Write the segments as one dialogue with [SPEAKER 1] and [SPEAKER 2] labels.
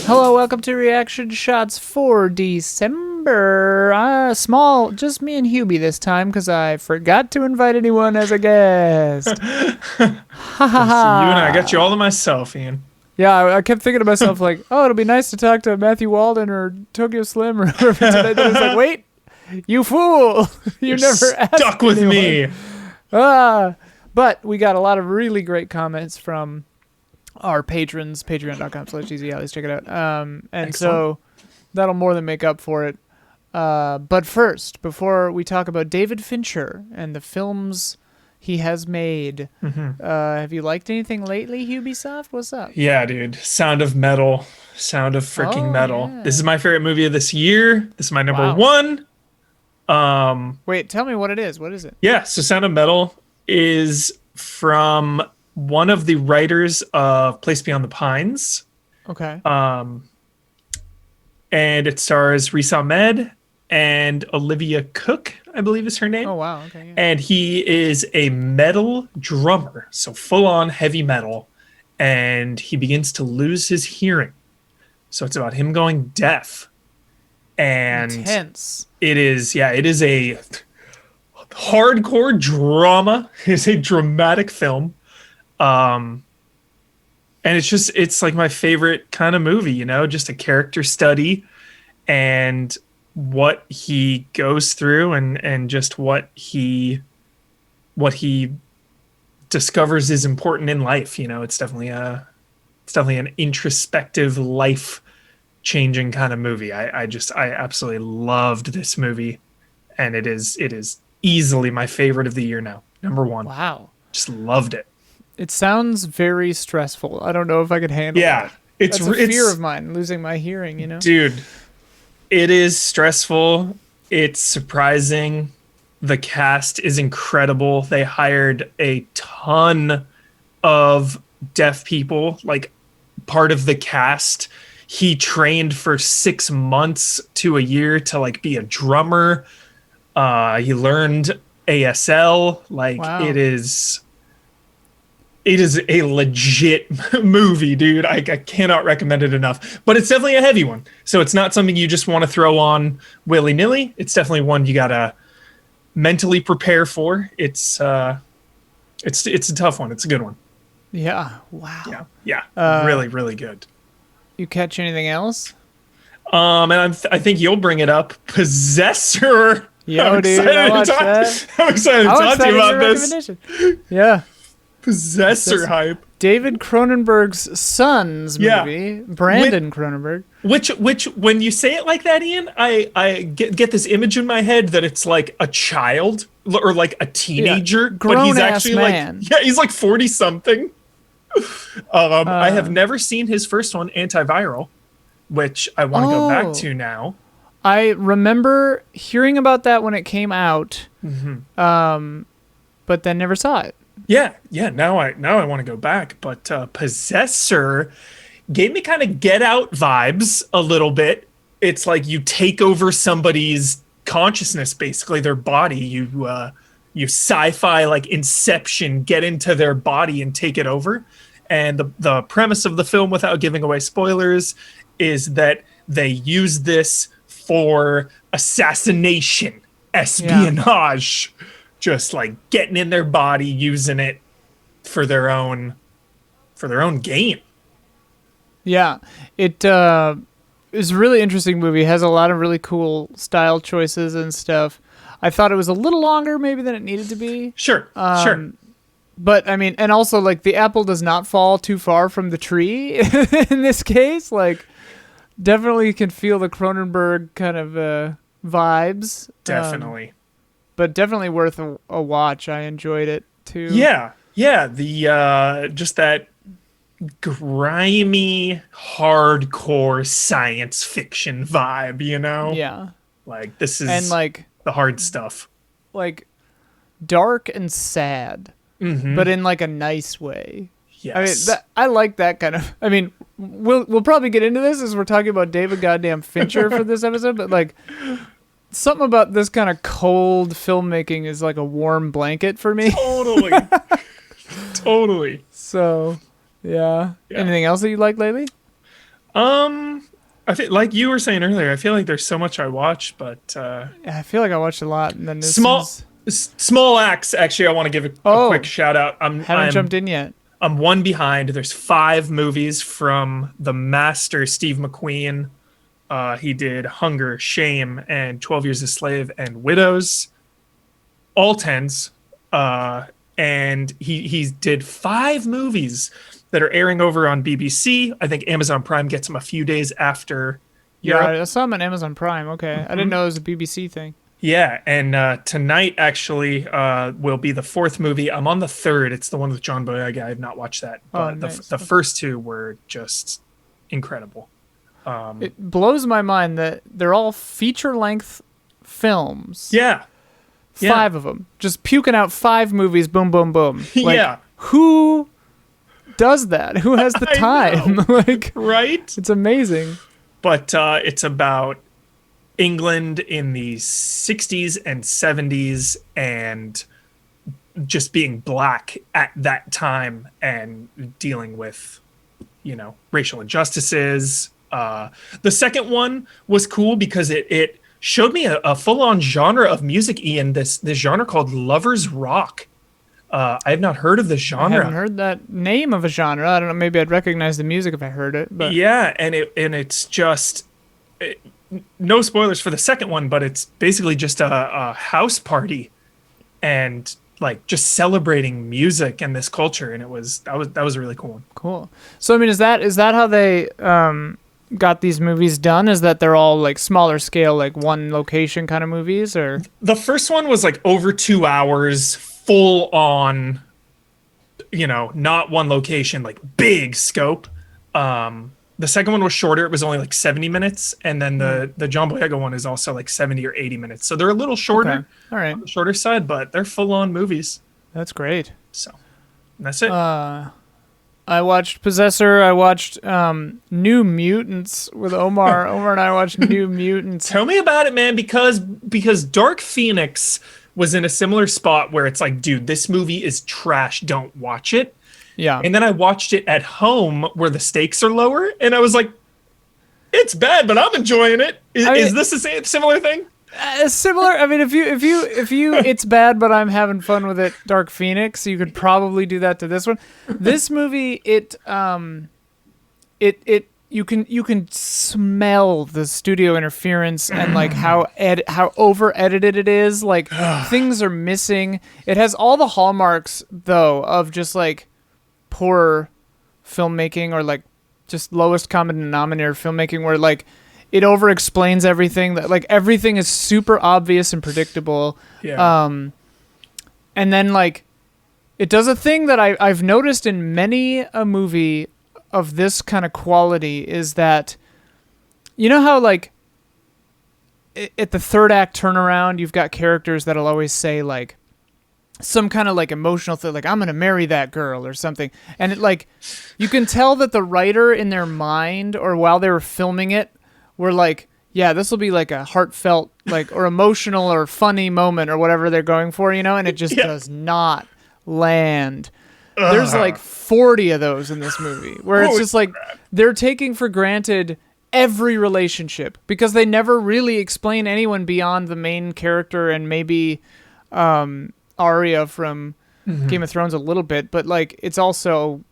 [SPEAKER 1] Hello, welcome to Reaction Shots for December. Small, just me and Hubie this time because I forgot to invite anyone as a guest. Ha ha ha.
[SPEAKER 2] You and I got you all to myself, Ian.
[SPEAKER 1] Yeah, I kept thinking to myself, like, oh, it'll be nice to talk to Matthew Walden or Tokyo Slim or whoever today. Then I was like, wait, you fool. You
[SPEAKER 2] You're
[SPEAKER 1] never asked
[SPEAKER 2] stuck with
[SPEAKER 1] anyone.
[SPEAKER 2] me.
[SPEAKER 1] But we got a lot of really great comments from our patrons, patreon.com/easyallies. Check it out. And
[SPEAKER 2] Excellent.
[SPEAKER 1] so that'll more than make up for it. But first, before we talk about David Fincher and the films he has made, have you liked anything lately, Ubisoft? What's up?
[SPEAKER 2] Yeah, dude. Sound of Metal. Sound of freaking Metal.
[SPEAKER 1] Yeah.
[SPEAKER 2] This is my favorite movie of this year. This is my number one.
[SPEAKER 1] Wait, tell me what it is. What is it?
[SPEAKER 2] Yeah, so Sound of Metal is from one of the writers of Place Beyond the Pines.
[SPEAKER 1] Okay.
[SPEAKER 2] And it stars Riz Ahmed and Olivia Cook, I believe is her name.
[SPEAKER 1] Oh, wow. Okay. Yeah.
[SPEAKER 2] And he is a metal drummer, so full-on heavy metal, and he begins to lose his hearing. So it's about him going deaf. And
[SPEAKER 1] Intense.
[SPEAKER 2] it is a hardcore drama. It's a dramatic film. And it's like my favorite kind of movie, you know, just a character study and what he goes through and just what he discovers is important in life. You know, it's definitely an introspective, life changing kind of movie. I absolutely loved this movie, and it is easily my favorite of the year now. Number one.
[SPEAKER 1] Wow.
[SPEAKER 2] Just loved it.
[SPEAKER 1] It sounds very stressful. I don't know if I could handle that.
[SPEAKER 2] It's
[SPEAKER 1] That's a fear of mine, losing my hearing, you know?
[SPEAKER 2] Dude, it is stressful. It's surprising. The cast is incredible. They hired a ton of deaf people, like part of the cast. He trained for 6 months to a year to like be a drummer. He learned ASL. Like
[SPEAKER 1] Wow.
[SPEAKER 2] It is a legit movie, dude. I cannot recommend it enough. But it's definitely a heavy one. So it's not something you just want to throw on willy-nilly. It's definitely one you gotta mentally prepare for. It's a tough one. It's a good one.
[SPEAKER 1] Yeah. Wow.
[SPEAKER 2] Yeah. Really, really good.
[SPEAKER 1] You catch anything else?
[SPEAKER 2] And I think you'll bring it up. Possessor.
[SPEAKER 1] Yo, dude, I watched that.
[SPEAKER 2] I'm excited to talk to you about this.
[SPEAKER 1] Yeah.
[SPEAKER 2] Possessor hype.
[SPEAKER 1] David Cronenberg's son's movie, Brandon Cronenberg.
[SPEAKER 2] Which, when you say it like that, Ian, I get this image in my head that it's like a child or like a teenager, but he's actually
[SPEAKER 1] man.
[SPEAKER 2] he's like 40 something. I have never seen his first one, Antiviral, which I want to go back to now.
[SPEAKER 1] I remember hearing about that when it came out, but then never saw it.
[SPEAKER 2] Yeah. Now I want to go back, but Possessor gave me kind of Get Out vibes a little bit. It's like you take over somebody's consciousness, basically their body. You sci-fi like Inception, get into their body and take it over. And the premise of the film, without giving away spoilers, is that they use this for assassination, espionage. Yeah. Just like getting in their body, using it for their own gain.
[SPEAKER 1] Yeah, it is a really interesting movie. It has a lot of really cool style choices and stuff. I thought it was a little longer maybe than it needed to be.
[SPEAKER 2] Sure.
[SPEAKER 1] But I mean, and also like the apple does not fall too far from the tree in this case. Like, definitely can feel the Cronenberg kind of vibes.
[SPEAKER 2] Definitely.
[SPEAKER 1] But definitely worth a watch. I enjoyed it too.
[SPEAKER 2] Yeah. The just that grimy, hardcore science fiction vibe, you know?
[SPEAKER 1] Yeah.
[SPEAKER 2] Like this is
[SPEAKER 1] and like
[SPEAKER 2] the hard stuff.
[SPEAKER 1] Like dark and sad, but in like a nice way.
[SPEAKER 2] Yes.
[SPEAKER 1] I mean, I like that kind of. I mean, we'll probably get into this as we're talking about David goddamn Fincher for this episode, but like. Something about this kind of cold filmmaking is like a warm blanket for me.
[SPEAKER 2] Totally.
[SPEAKER 1] So, yeah. Anything else that you like lately?
[SPEAKER 2] I feel like you were saying earlier. I feel like there's so much I watch, but
[SPEAKER 1] I feel like I watched a lot, and then this
[SPEAKER 2] small
[SPEAKER 1] is...
[SPEAKER 2] small axe. Actually, I want to give a quick
[SPEAKER 1] Oh,
[SPEAKER 2] shout out.
[SPEAKER 1] haven't jumped in yet.
[SPEAKER 2] I'm one behind. There's 5 movies from the master Steve McQueen. He did Hunger, Shame, and 12 Years a Slave and Widows, all tens. And he did 5 movies that are airing over on BBC. I think Amazon Prime gets them a few days after
[SPEAKER 1] Yeah,
[SPEAKER 2] Europe.
[SPEAKER 1] I saw them on Amazon Prime. Okay, I didn't know it was a BBC thing.
[SPEAKER 2] Yeah, and tonight actually will be the 4th movie. I'm on the 3rd. It's the one with John Boyega. I have not watched that,
[SPEAKER 1] Oh,
[SPEAKER 2] but
[SPEAKER 1] nice.
[SPEAKER 2] the first 2 were just incredible.
[SPEAKER 1] It blows my mind that they're all feature-length films.
[SPEAKER 2] Yeah,
[SPEAKER 1] 5 of them, just puking out 5 movies. Boom, boom, boom. Like,
[SPEAKER 2] yeah,
[SPEAKER 1] who does that? Who has the
[SPEAKER 2] I
[SPEAKER 1] time?
[SPEAKER 2] know.
[SPEAKER 1] Like,
[SPEAKER 2] right.
[SPEAKER 1] it's amazing.
[SPEAKER 2] But it's about England in the 60s and 70s and just being black at that time and dealing with, racial injustices. The second one was cool because it showed me a full-on genre of music, Ian, this genre called lovers rock. I have not heard of this
[SPEAKER 1] I
[SPEAKER 2] genre.
[SPEAKER 1] haven't heard that name of a genre. I don't know. Maybe I'd recognize the music if I heard it. But
[SPEAKER 2] Yeah, and it's just no spoilers for the second one, but it's basically just a house party and like just celebrating music and this culture, and that was a really cool one.
[SPEAKER 1] cool. So I mean, is that how they got these movies done? Is that they're all like smaller scale, like one location kind of movies, or?
[SPEAKER 2] The first one was like over 2 hours, full on, not one location, like big scope. The second one was shorter. It was only like 70 minutes. And then the John Boyega one is also like 70 or 80 minutes. So they're a little shorter,
[SPEAKER 1] Okay. All right,
[SPEAKER 2] on the shorter side, but they're full on movies.
[SPEAKER 1] that's great.
[SPEAKER 2] So that's it.
[SPEAKER 1] I watched Possessor. I watched New Mutants with Omar. Omar and I watched New Mutants.
[SPEAKER 2] Tell me about it, man, because Dark Phoenix was in a similar spot where it's like, dude, this movie is trash. Don't watch it.
[SPEAKER 1] Yeah.
[SPEAKER 2] And then I watched it at home where the stakes are lower, and I was like, it's bad, but I'm enjoying it. Is this a similar thing?
[SPEAKER 1] Similar. I mean, if you, it's bad, but I'm having fun with it. Dark Phoenix. You could probably do that to this one. This movie, you can smell the studio interference and like how over edited it is. Like things are missing. It has all the hallmarks though of just like poor filmmaking, or like just lowest common denominator filmmaking, where like it over explains everything, that like everything is super obvious and predictable.
[SPEAKER 2] Yeah.
[SPEAKER 1] And then like it does a thing that I've noticed in many a movie of this kind of quality, is that how like at the third act turnaround, you've got characters that'll always say like some kind of like emotional thing, like I'm gonna marry that girl or something, and it like you can tell that the writer in their mind, or while they were filming it, were like, yeah, this will be like a heartfelt like or emotional or funny moment or whatever they're going for, and it just does not land. There's like 40 of those in this movie where it's just like they're taking for granted every relationship, because they never really explain anyone beyond the main character and maybe Arya from Game of Thrones a little bit, but like it's also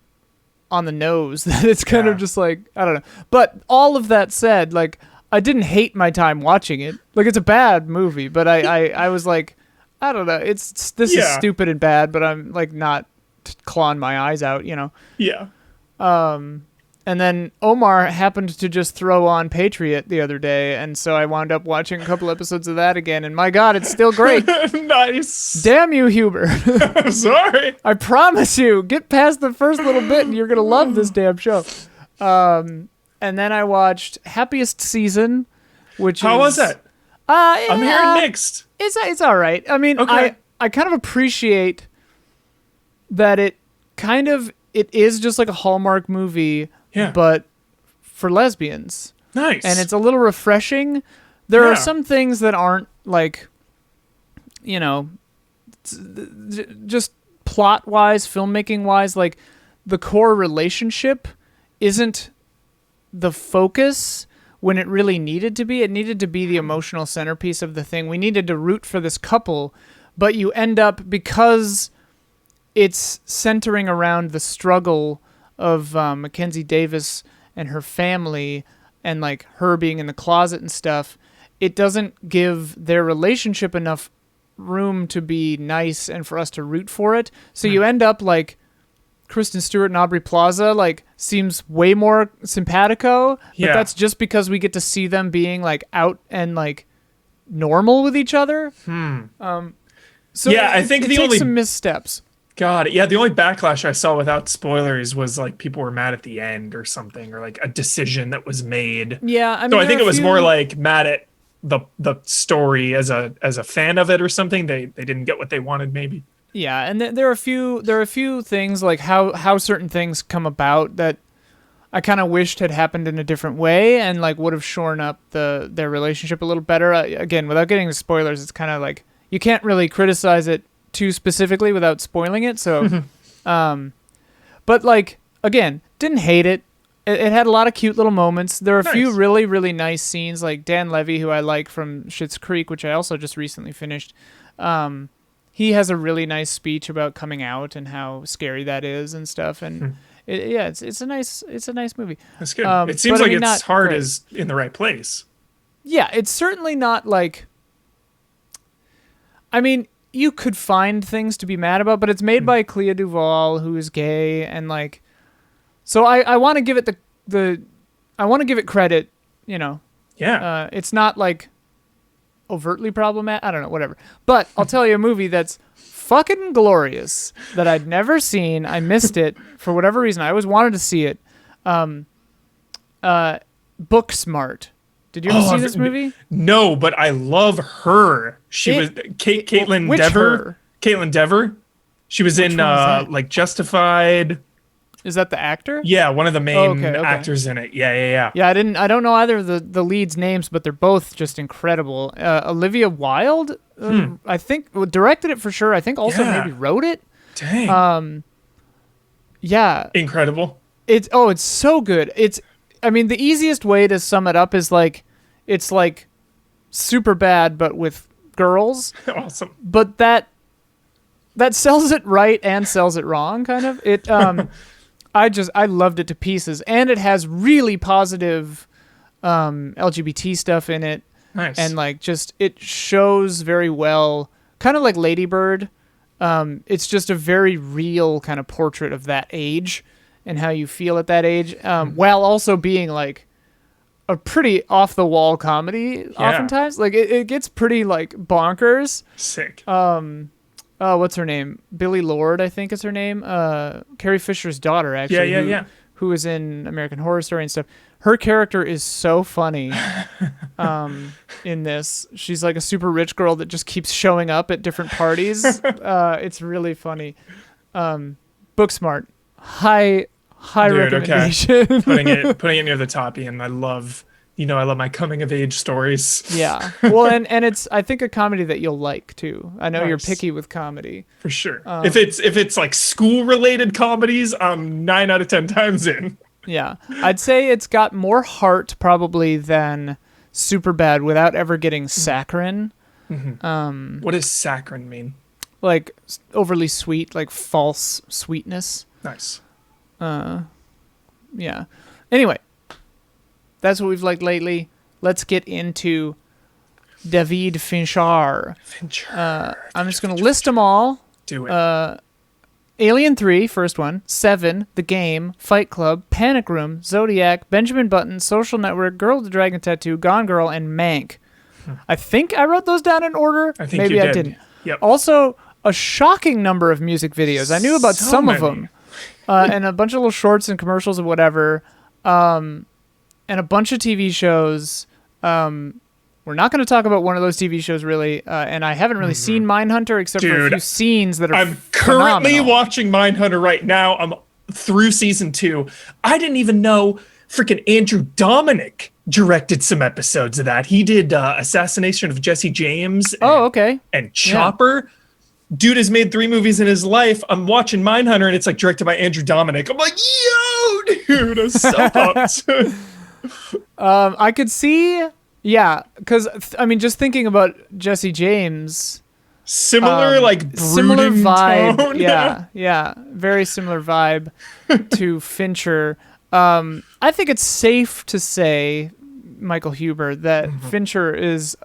[SPEAKER 1] on the nose that it's kind of just like, I don't know. But all of that said, like I didn't hate my time watching it. Like it's a bad movie, but I was like, I don't know, this is stupid and bad, but I'm like not clawing my eyes out,
[SPEAKER 2] Yeah.
[SPEAKER 1] And then Omar happened to just throw on Patriot the other day, and so I wound up watching a couple episodes of that again, and my God, it's still great.
[SPEAKER 2] Nice.
[SPEAKER 1] Damn you, Huber.
[SPEAKER 2] I'm sorry.
[SPEAKER 1] I promise you, get past the first little bit and you're going to love this damn show. And then I watched Happiest Season, which
[SPEAKER 2] How was that? I'm hearing mixed.
[SPEAKER 1] It's all right. I mean,
[SPEAKER 2] Okay.
[SPEAKER 1] I kind of appreciate that it is just like a Hallmark movie, but for lesbians.
[SPEAKER 2] Nice.
[SPEAKER 1] And it's a little refreshing. There are some things that aren't like, just plot-wise, filmmaking-wise, like the core relationship isn't the focus when it really needed to be. It needed to be the emotional centerpiece of the thing. We needed to root for this couple, but you end up, because it's centering around the struggle of Mackenzie Davis and her family and like her being in the closet and stuff, it doesn't give their relationship enough room to be nice and for us to root for it. So you end up like Kristen Stewart and Aubrey Plaza like seems way more simpatico, but that's just because we get to see them being like out and like normal with each other. So
[SPEAKER 2] yeah, I think
[SPEAKER 1] it
[SPEAKER 2] the
[SPEAKER 1] takes
[SPEAKER 2] only
[SPEAKER 1] some missteps.
[SPEAKER 2] God, yeah, the only backlash I saw without spoilers was like people were mad at the end or something, or like a decision that was made.
[SPEAKER 1] Yeah, I mean,
[SPEAKER 2] so I think it was more like mad at the story as a fan of it or something. They didn't get what they wanted, maybe.
[SPEAKER 1] Yeah, and there are a few things like how certain things come about that I kind of wished had happened in a different way and like would have shorn up their relationship a little better. Again, without getting into spoilers, it's kind of like you can't really criticize it too specifically without spoiling it. So, but like again, didn't hate it. It had a lot of cute little moments. There are a few really, really nice scenes, like Dan Levy, who I like from Schitt's Creek, which I also just recently finished. He has a really nice speech about coming out and how scary that is and stuff. And it's a nice movie.
[SPEAKER 2] That's good. It seems like its heart is in the right place.
[SPEAKER 1] Yeah, it's certainly not like. I mean, you could find things to be mad about, but it's made by Clea Duvall, who is gay, and like. So I want to give it I want to give it credit, you know.
[SPEAKER 2] Yeah.
[SPEAKER 1] It's not like overtly problematic. I don't know, whatever. But I'll tell you a movie that's fucking glorious that I'd never seen. I missed it for whatever reason. I always wanted to see it. Booksmart. Did you ever see this movie?
[SPEAKER 2] No, but I love her. She was Caitlin Dever. Caitlin Dever. She was in like Justified.
[SPEAKER 1] Is that the actor?
[SPEAKER 2] Yeah, one of the main actors in it. Yeah.
[SPEAKER 1] Yeah, I don't know either of the leads' names, but they're both just incredible. Olivia Wilde, I think, directed it for sure. I think also maybe wrote it.
[SPEAKER 2] Dang.
[SPEAKER 1] Yeah.
[SPEAKER 2] Incredible.
[SPEAKER 1] It's so good. I mean, the easiest way to sum it up is like, it's like super bad, but with girls.
[SPEAKER 2] Awesome.
[SPEAKER 1] But that sells it right and sells it wrong, kind of. It, I loved it to pieces, and it has really positive LGBT stuff in it.
[SPEAKER 2] Nice.
[SPEAKER 1] And like just it shows very well, kind of like Lady Bird. It's just a very real kind of portrait of that age and how you feel at that age, while also being like a pretty off the wall comedy. Oftentimes, like it gets pretty like bonkers.
[SPEAKER 2] Sick.
[SPEAKER 1] What's her name? Billie Lourd, I think is her name. Carrie Fisher's daughter, actually.
[SPEAKER 2] Yeah.
[SPEAKER 1] Who is in American Horror Story and stuff. Her character is so funny in this. She's like a super rich girl that just keeps showing up at different parties. It's really funny. Booksmart. High
[SPEAKER 2] Dude,
[SPEAKER 1] recommendation.
[SPEAKER 2] Okay. putting it near the top, Ian. I love my coming of age stories.
[SPEAKER 1] Yeah. Well, and it's I think a comedy that you'll like too. I know you're picky with comedy.
[SPEAKER 2] For sure. If it's like school related comedies, I'm 9 out of 10 times in.
[SPEAKER 1] Yeah. I'd say it's got more heart probably than Superbad without ever getting saccharine.
[SPEAKER 2] Mm-hmm. What does saccharine mean?
[SPEAKER 1] Like overly sweet, like false sweetness.
[SPEAKER 2] Nice.
[SPEAKER 1] Yeah. Anyway, that's what we've liked lately. Let's get into David Fincher. I'm just going to list them all.
[SPEAKER 2] Do it.
[SPEAKER 1] Alien 3, first one. 7, The Game, Fight Club, Panic Room, Zodiac, Benjamin Button, Social Network, Girl with the Dragon Tattoo, Gone Girl, and Mank. I think I wrote those down in order.
[SPEAKER 2] I think
[SPEAKER 1] Maybe
[SPEAKER 2] you did.
[SPEAKER 1] I didn't.
[SPEAKER 2] Yep.
[SPEAKER 1] Also, a shocking number of music videos. I knew about some of them. And a bunch of little shorts and commercials and whatever. And a bunch of TV shows. We're not going to talk about one of those TV shows, really. And I haven't really seen Mindhunter except for a few scenes that are
[SPEAKER 2] I'm currently
[SPEAKER 1] phenomenal.
[SPEAKER 2] watching Mindhunter right now. I'm through season 2. I didn't even know freaking Andrew Dominic directed some episodes of that. He did Assassination of Jesse James. And Chopper. Yeah. Dude has made 3 movies in his life. I'm watching Mindhunter, and it's like directed by Andrew Dominic. I'm like, yo, dude, I'm so pumped.
[SPEAKER 1] I could see, yeah, because I mean, just thinking about Jesse James,
[SPEAKER 2] Similar, like
[SPEAKER 1] similar
[SPEAKER 2] brooding
[SPEAKER 1] vibe,
[SPEAKER 2] tone.
[SPEAKER 1] yeah, very similar vibe to Fincher. I think it's safe to say, Michael Huber, that Fincher is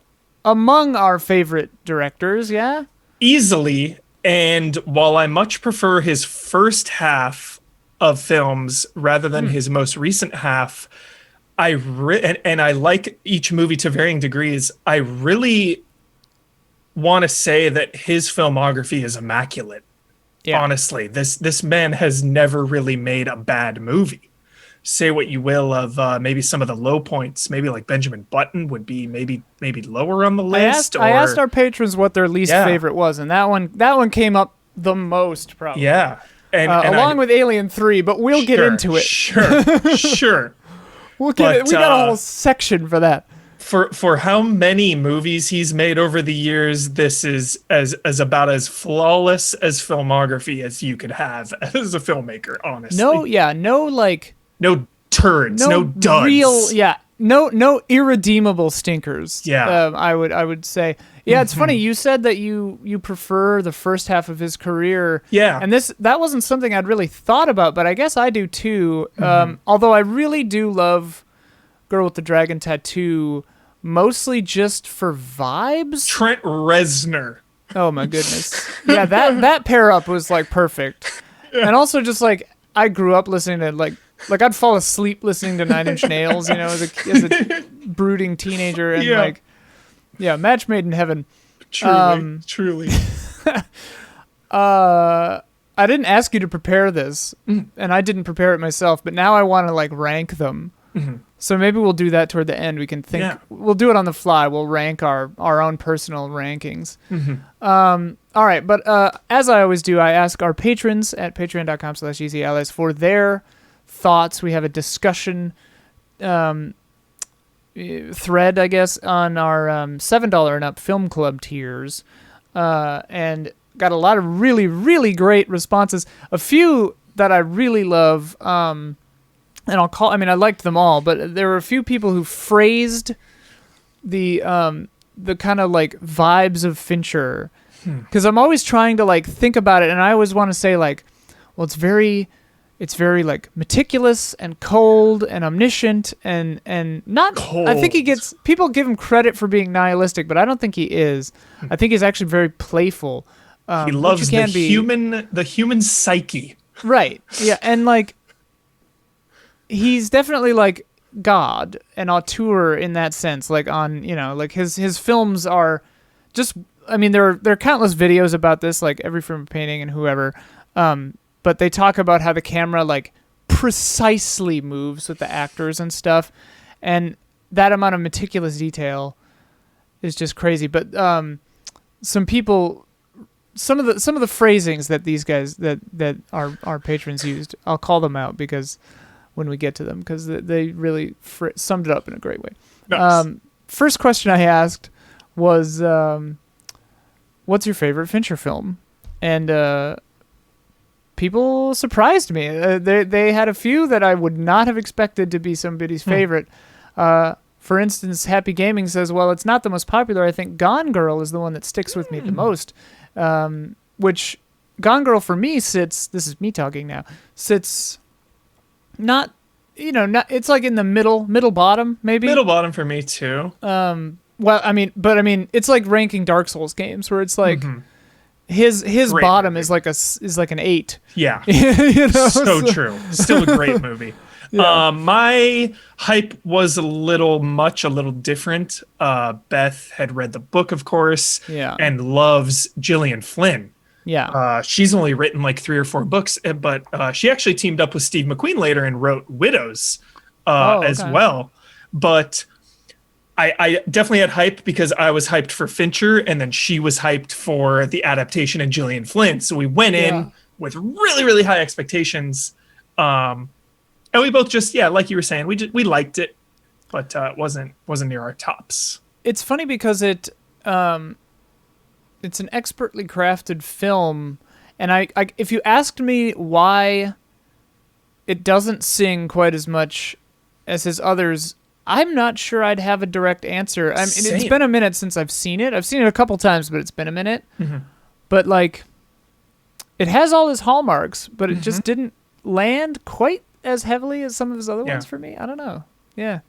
[SPEAKER 1] among our favorite directors. Yeah.
[SPEAKER 2] Easily. And while I much prefer his first half of films rather than his most recent half, and I like each movie to varying degrees. I really want to say that his filmography is immaculate.
[SPEAKER 1] Yeah.
[SPEAKER 2] Honestly, this man has never really made a bad movie. Say what you will of maybe some of the low points. Maybe like Benjamin Button would be maybe lower on the list.
[SPEAKER 1] I asked our patrons what their least
[SPEAKER 2] Yeah.
[SPEAKER 1] favorite was, and that one came up the most, probably.
[SPEAKER 2] Yeah, and
[SPEAKER 1] along with Alien 3, but we'll get into it.
[SPEAKER 2] Sure.
[SPEAKER 1] We'll get it. We got a whole section for that.
[SPEAKER 2] For how many movies he's made over the years, this is as about as flawless as filmography as you could have as a filmmaker, honestly.
[SPEAKER 1] No
[SPEAKER 2] turds, no duds.
[SPEAKER 1] No irredeemable stinkers.
[SPEAKER 2] Yeah.
[SPEAKER 1] I would say. Yeah, it's funny. You said that you prefer the first half of his career.
[SPEAKER 2] Yeah.
[SPEAKER 1] And that wasn't something I'd really thought about, but I guess I do too. Although I really do love Girl with the Dragon Tattoo, mostly just for vibes.
[SPEAKER 2] Trent Reznor.
[SPEAKER 1] Oh my goodness. Yeah, that pair up was like perfect. And also just like I grew up listening to like I'd fall asleep listening to Nine Inch Nails, as a brooding teenager, and match made in heaven.
[SPEAKER 2] Truly.
[SPEAKER 1] I didn't ask you to prepare this, and I didn't prepare it myself, but now I want to like rank them. So maybe we'll do that toward the end. We can think. Yeah. We'll do it on the fly. We'll rank our own personal rankings. All right, but as I always do, I ask our patrons at patreon.com/easyallies for their thoughts. We have a discussion thread, I guess, on our $7 and up film club tiers, and got a lot of really, really great responses. A few that I really love. And I liked them all, but there were a few people who phrased the kind of like vibes of Fincher, because I'm always trying to like think about it, and I always want to say like, well, it's very like meticulous and cold and omniscient and not cold. I think people give him credit for being nihilistic, but I don't think he is. I think he's actually very playful.
[SPEAKER 2] He loves the human psyche.
[SPEAKER 1] Right. Yeah, and like, he's definitely like God, an auteur in that sense. Like like his films are just. I mean, there are countless videos about this, like Every Frame of Painting and whoever. But they talk about how the camera like precisely moves with the actors and stuff, and that amount of meticulous detail is just crazy. But some of the phrasings that these guys that our patrons used, I'll call them out because. When we get to them, because they really summed it up in a great way. Nice. First question I asked was, what's your favorite Fincher film? And people surprised me. They had a few that I would not have expected to be somebody's favorite. For instance, Happy Gaming says, well, it's not the most popular. I think Gone Girl is the one that sticks with me the most, which Gone Girl for me this is me talking now, sits... Not, it's like in the middle bottom, maybe.
[SPEAKER 2] Middle bottom for me too.
[SPEAKER 1] Well, it's like ranking Dark Souls games where it's like his great bottom movie. is like an 8.
[SPEAKER 2] Yeah. So true. Still a great movie. Yeah. My hype was a little different. Beth had read the book, of course, and loves Gillian Flynn.
[SPEAKER 1] Yeah.
[SPEAKER 2] She's only written like 3 or 4 books, but she actually teamed up with Steve McQueen later and wrote Widows as well. But I definitely had hype because I was hyped for Fincher, and then she was hyped for the adaptation of Gillian Flynn. So we went in with really, really high expectations. And we both just, like you were saying, we liked it, but it wasn't near our tops.
[SPEAKER 1] It's funny because it's an expertly crafted film, and I if you asked me why it doesn't sing quite as much as his others, I'm not sure I'd have a direct answer. I mean, it's been a minute since I've seen it. I've seen it a couple times, but it's been a minute.
[SPEAKER 2] Mm-hmm.
[SPEAKER 1] But like, it has all his hallmarks, but it just didn't land quite as heavily as some of his other ones for me. I don't know. Yeah.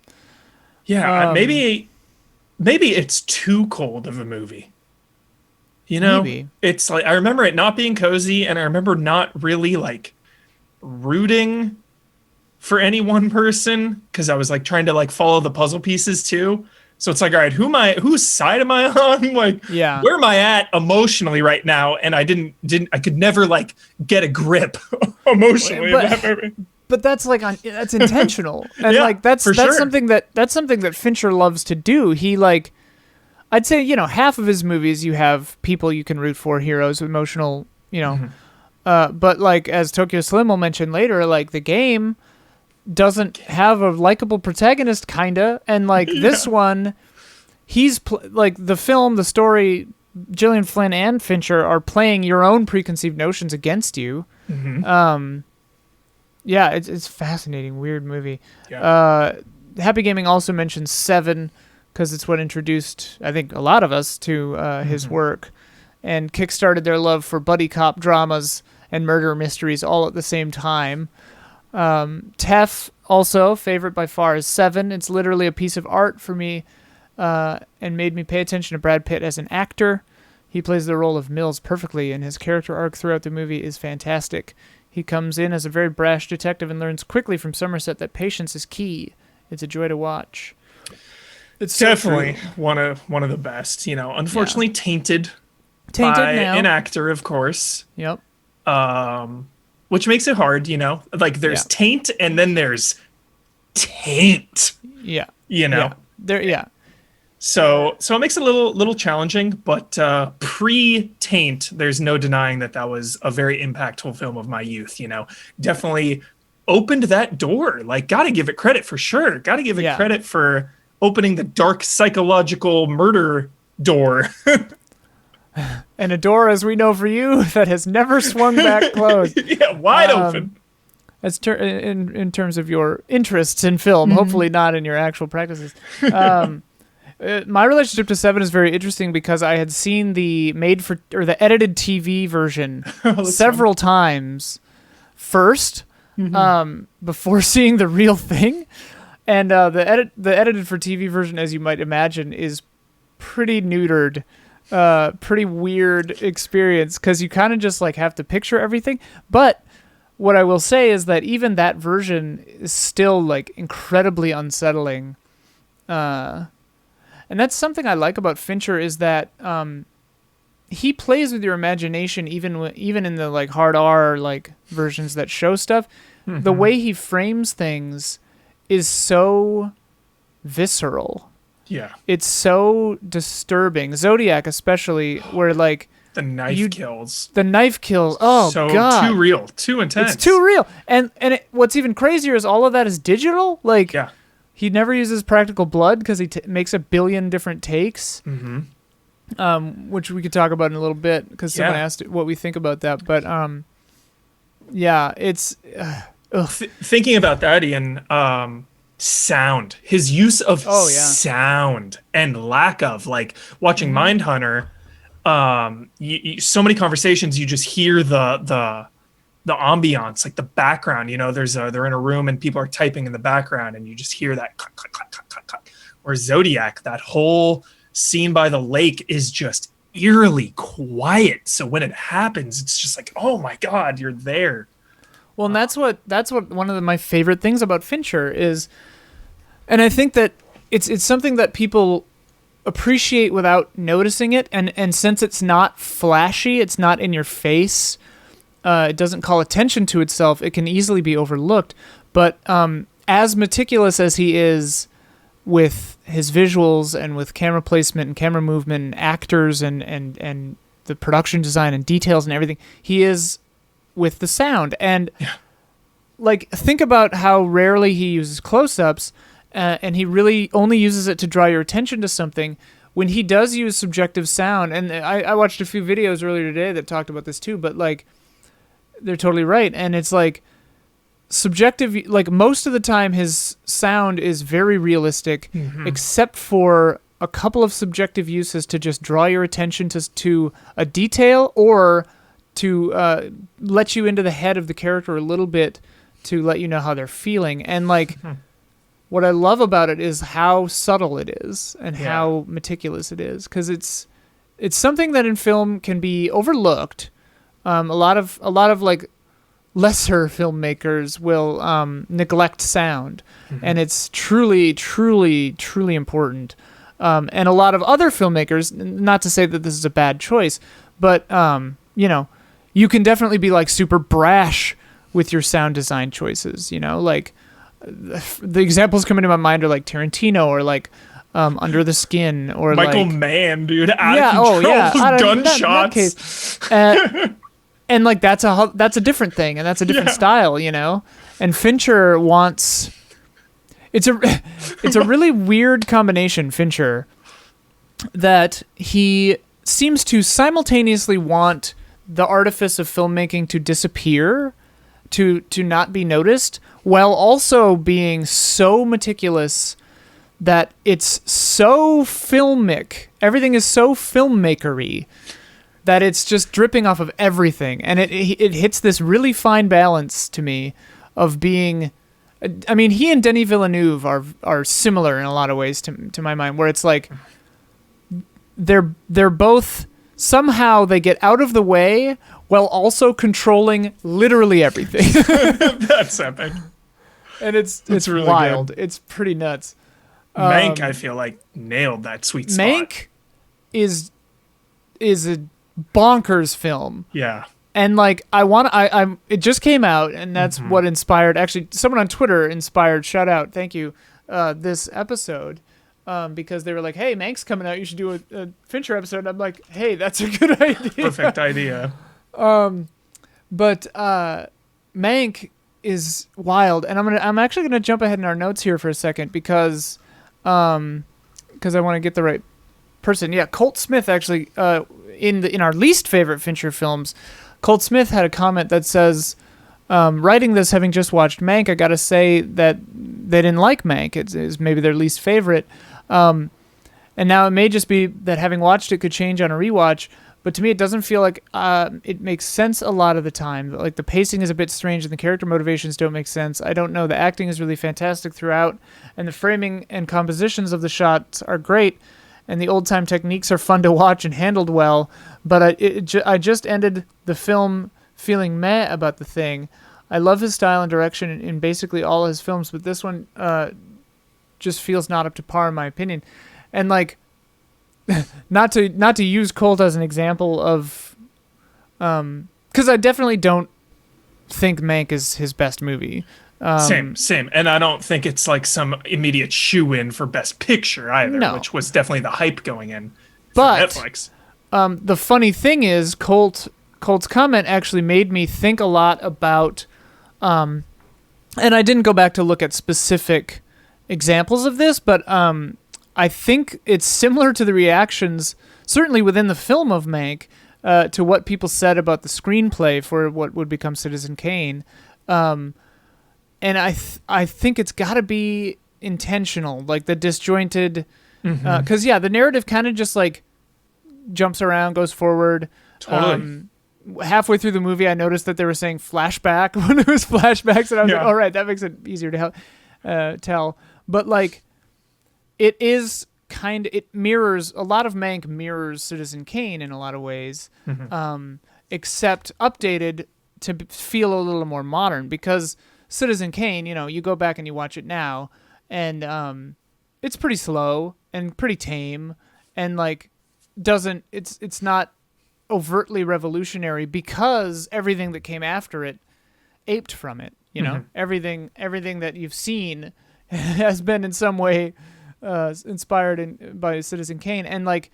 [SPEAKER 2] Yeah, maybe it's too cold of a movie. You know,
[SPEAKER 1] maybe.
[SPEAKER 2] It's like I remember it not being cozy, and I remember not really like rooting for any one person because I was like trying to like follow the puzzle pieces too. So it's like, all right, whose side am I on? Like, where am I at emotionally right now? And I I could never like get a grip emotionally.
[SPEAKER 1] But that's like that's intentional, and like that's something that Fincher loves to do. He like, I'd say, you know, half of his movies you have people you can root for, heroes, emotional, you know, but like as Tokyo Slim will mention later, like The Game doesn't have a likable protagonist, kinda, and like this one, he's like the film, the story, Gillian Flynn and Fincher are playing your own preconceived notions against you. Yeah, it's fascinating, weird movie. Happy Gaming also mentions Seven because it's what introduced, I think, a lot of us to his work and kickstarted their love for buddy cop dramas and murder mysteries all at the same time. Tef, also, favorite by far is Seven. It's literally a piece of art for me and made me pay attention to Brad Pitt as an actor. He plays the role of Mills perfectly, and his character arc throughout the movie is fantastic. He comes in as a very brash detective and learns quickly from Somerset that patience is key. It's a joy to watch.
[SPEAKER 2] It's definitely one of the best. You know, unfortunately tainted by
[SPEAKER 1] now.
[SPEAKER 2] An actor, of course.
[SPEAKER 1] Yep.
[SPEAKER 2] Which makes it hard, you know. Like there's taint and then there's taint.
[SPEAKER 1] Yeah.
[SPEAKER 2] You know. So it makes it a little challenging, but pre-taint, there's no denying that was a very impactful film of my youth. You know, definitely opened that door. Like, gotta give it credit for sure. Gotta give it credit for opening the dark psychological murder door.
[SPEAKER 1] And a door, as we know for you, that has never swung back closed.
[SPEAKER 2] Wide open.
[SPEAKER 1] As in terms of your interests in film, hopefully not in your actual practices. My relationship to Seven is very interesting because I had seen the the edited TV version several times first, before seeing the real thing, and the edited for TV version, as you might imagine, is pretty neutered. Pretty weird experience because you kind of just like have to picture everything. But what I will say is that even that version is still like incredibly unsettling. And that's something I like about Fincher is that he plays with your imagination even in the like hard R like versions that show stuff. The way he frames things is so visceral.
[SPEAKER 2] Yeah.
[SPEAKER 1] It's so disturbing. Zodiac especially, where like
[SPEAKER 2] the knife kills.
[SPEAKER 1] The knife kills. Oh
[SPEAKER 2] so
[SPEAKER 1] God.
[SPEAKER 2] Too real. Too intense.
[SPEAKER 1] It's too real. And what's even crazier is all of that is digital. Like he never uses practical blood because he makes a billion different takes. Which we could talk about in a little bit because someone asked what we think about that. But it's
[SPEAKER 2] thinking about that, Ian. Sound, his use of sound and lack of, like watching Mindhunter, so many conversations you just hear the ambiance, like the background, you know, they're in a room and people are typing in the background and you just hear that clack, clack, clack, clack, clack, clack. Or Zodiac, that whole scene by the lake is just eerily quiet, so when it happens it's just like, oh my God, you're there.
[SPEAKER 1] Well, and that's what one of my favorite things about Fincher is, and I think that it's something that people appreciate without noticing it, and since it's not flashy, it's not in your face, it doesn't call attention to itself, it can easily be overlooked. But as meticulous as he is with his visuals and with camera placement and camera movement and actors and the production design and details and everything, he is with the sound. And like, think about how rarely he uses close-ups, and he really only uses it to draw your attention to something. When he does use subjective sound, and I watched a few videos earlier today that talked about this too, but like, they're totally right. And it's like, subjective, like most of the time his sound is very realistic, except for a couple of subjective uses to just draw your attention to a detail, or to let you into the head of the character a little bit, to let you know how they're feeling. And like what I love about it is how subtle it is and how meticulous it is, because it's something that in film can be overlooked. A lot of like lesser filmmakers will neglect sound, and it's truly, truly, truly important. And a lot of other filmmakers, not to say that this is a bad choice, but you can definitely be like super brash with your sound design choices. Like the examples coming to my mind are like Tarantino, or like Under the Skin, or
[SPEAKER 2] Michael
[SPEAKER 1] like,
[SPEAKER 2] Mann, dude. Out of control, gunshots.
[SPEAKER 1] And like that's a different thing, and that's a different style, And Fincher wants. It's a really weird combination, Fincher, that he seems to simultaneously want the artifice of filmmaking to disappear, to not be noticed, while also being so meticulous that it's so filmic. Everything is so filmmakery that it's just dripping off of everything. And it hits this really fine balance to me of being... I mean, he and Denis Villeneuve are similar in a lot of ways to my mind, where it's like they're both... Somehow they get out of the way while also controlling literally everything.
[SPEAKER 2] That's epic.
[SPEAKER 1] And it's really wild. Good. It's pretty nuts.
[SPEAKER 2] Mank, I feel like, nailed that sweet spot.
[SPEAKER 1] Mank is a bonkers film.
[SPEAKER 2] Yeah.
[SPEAKER 1] And like it just came out, and that's what inspired, actually someone on Twitter inspired, shout out, thank you, this episode. Because they were like, hey, Mank's coming out, you should do a Fincher episode. And I'm like, hey, that's a good idea.
[SPEAKER 2] Perfect idea.
[SPEAKER 1] But Mank is wild, and I'm actually gonna jump ahead in our notes here for a second because I want to get the right person. Yeah, Colt Smith actually in our least favorite Fincher films, Colt Smith had a comment that says, writing this, having just watched Mank, I gotta say that they didn't like Mank. It's maybe their least favorite. And now it may just be that having watched it could change on a rewatch, but to me it doesn't feel like it makes sense a lot of the time. Like the pacing is a bit strange and the character motivations don't make sense. I don't know, the acting is really fantastic throughout, and the framing and compositions of the shots are great, and the old-time techniques are fun to watch and handled well, but I just ended the film feeling meh about the thing. I love his style and direction in basically all his films, but this one just feels not up to par in my opinion. And like, not to use Colt as an example of, because I definitely don't think Mank is his best movie.
[SPEAKER 2] Same. And I don't think it's like some immediate shoe-in for Best Picture either, which was definitely the hype going in for Netflix.
[SPEAKER 1] The funny thing is, Colt's comment actually made me think a lot about, and I didn't go back to look at specific examples of this, but I think it's similar to the reactions, certainly within the film of Mank, to what people said about the screenplay for what would become Citizen Kane. And I think it's got to be intentional, like the disjointed, because the narrative kind of just like jumps around, goes forward.
[SPEAKER 2] Totally.
[SPEAKER 1] Halfway through the movie, I noticed that they were saying flashback when it was flashbacks, and I was like, all right, that makes it easier to tell. But like, it mirrors, a lot of Mank mirrors Citizen Kane in a lot of ways, except updated to feel a little more modern, because Citizen Kane, you go back and you watch it now, and it's pretty slow and pretty tame, and like it's not overtly revolutionary, because everything that came after it aped from it. Everything that you've seen has been in some way inspired by Citizen Kane, and like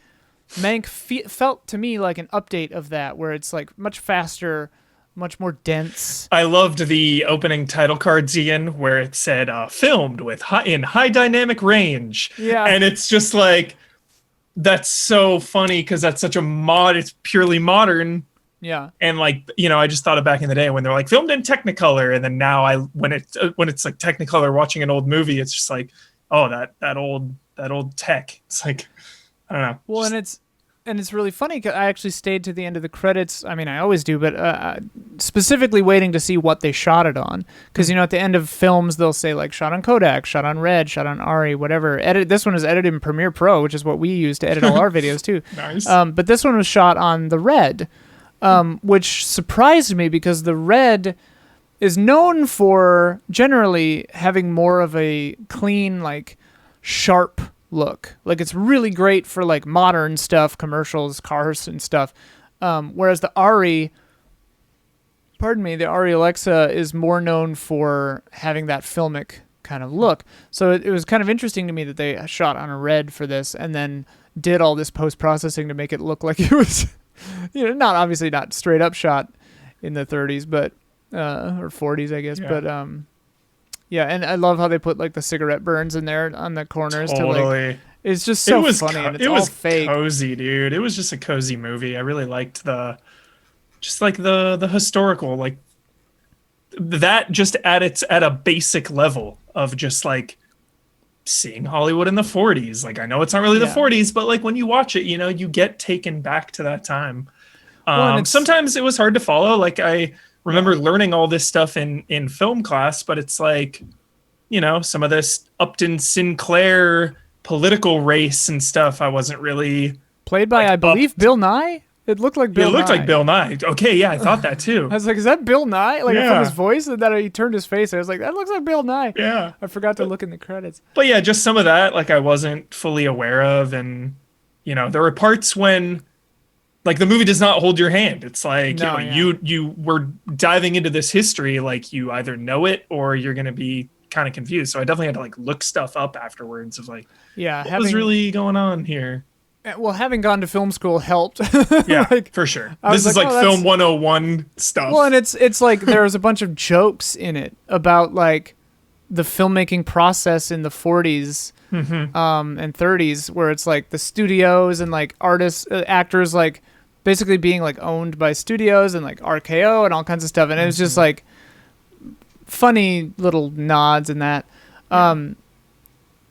[SPEAKER 1] Mank felt to me like an update of that, where it's like much faster, much more dense.
[SPEAKER 2] I loved the opening title cards, Ian, where it said filmed in high dynamic range.
[SPEAKER 1] Yeah.
[SPEAKER 2] And it's just like, that's so funny, because that's such it's purely modern
[SPEAKER 1] Yeah.
[SPEAKER 2] And like, I just thought of back in the day when they're like filmed in Technicolor, and then now when it's like Technicolor watching an old movie, it's just like, oh, that old tech. It's like, I don't know.
[SPEAKER 1] Well, and it's really funny because I actually stayed to the end of the credits. I mean, I always do, but specifically waiting to see what they shot it on. Because, at the end of films, they'll say, like, shot on Kodak, shot on Red, shot on Ari, whatever. This one is edited in Premiere Pro, which is what we use to edit all our videos, too.
[SPEAKER 2] Nice.
[SPEAKER 1] But this one was shot on the Red, which surprised me because the Red is known for generally having more of a clean, like, sharp look. Like, it's really great for like modern stuff, commercials, cars and stuff, whereas the Ari Alexa is more known for having that filmic kind of look. So it was kind of interesting to me that they shot on a Red for this and then did all this post-processing to make it look like it was not straight up shot in the 30s but or 40s, I guess. Yeah. But yeah, and I love how they put like the cigarette burns in there on the corners.
[SPEAKER 2] Totally.
[SPEAKER 1] To like, it's just so funny, and it's all fake.
[SPEAKER 2] It was cozy, dude. It was just a cozy movie. I really liked the historical, like that just at a basic level of just like seeing Hollywood in the 40s. Like, I know it's not really the 40s, but like when you watch it, you get taken back to that time. Sometimes it was hard to follow. Like, I remember learning all this stuff in film class, but it's like, some of this Upton Sinclair political race and stuff, I wasn't really
[SPEAKER 1] played by, I believe, Bill Nye. It looked like Bill Nye.
[SPEAKER 2] It looked like Bill Nye. Okay, yeah, I thought that too.
[SPEAKER 1] I was like, is that Bill Nye? Like, from his voice, and then he turned his face. I was like, that looks like Bill Nye.
[SPEAKER 2] Yeah.
[SPEAKER 1] I forgot to look in the credits.
[SPEAKER 2] But yeah, just some of that, like, I wasn't fully aware of. And, there were parts when, like, the movie does not hold your hand. It's like, you were diving into this history, like, you either know it or you're going to be kind of confused. So I definitely had to, like, look stuff up afterwards of, like, what was really going on here?
[SPEAKER 1] Well, having gone to film school helped.
[SPEAKER 2] Yeah, like, for sure. This is like film 101 stuff.
[SPEAKER 1] Well, and it's like there's a bunch of jokes in it about like the filmmaking process in the 40s and 30s, where it's like the studios and like artists, actors, like basically being like owned by studios and like RKO and all kinds of stuff. And it was just like funny little nods and that.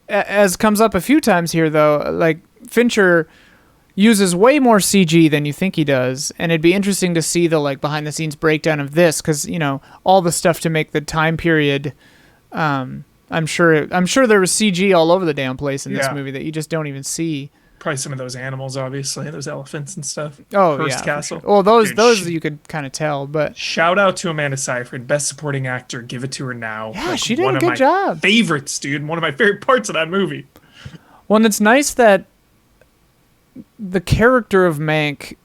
[SPEAKER 1] As comes up a few times here, though, like Fincher uses way more CG than you think he does, and it'd be interesting to see the like behind the scenes breakdown of this, because all the stuff to make the time period. I'm sure there was CG all over the damn place in this movie that you just don't even see.
[SPEAKER 2] Probably some of those animals, obviously, those elephants and stuff.
[SPEAKER 1] Oh,
[SPEAKER 2] Hearst Castle.
[SPEAKER 1] Sure. Well, those you could kind of tell, but
[SPEAKER 2] shout out to Amanda Seyfried, best supporting actor. Give it to her now.
[SPEAKER 1] Yeah, like, she did a good job.
[SPEAKER 2] Favorites, dude. One of my favorite parts of that movie.
[SPEAKER 1] Well, and it's nice that the character of Mank.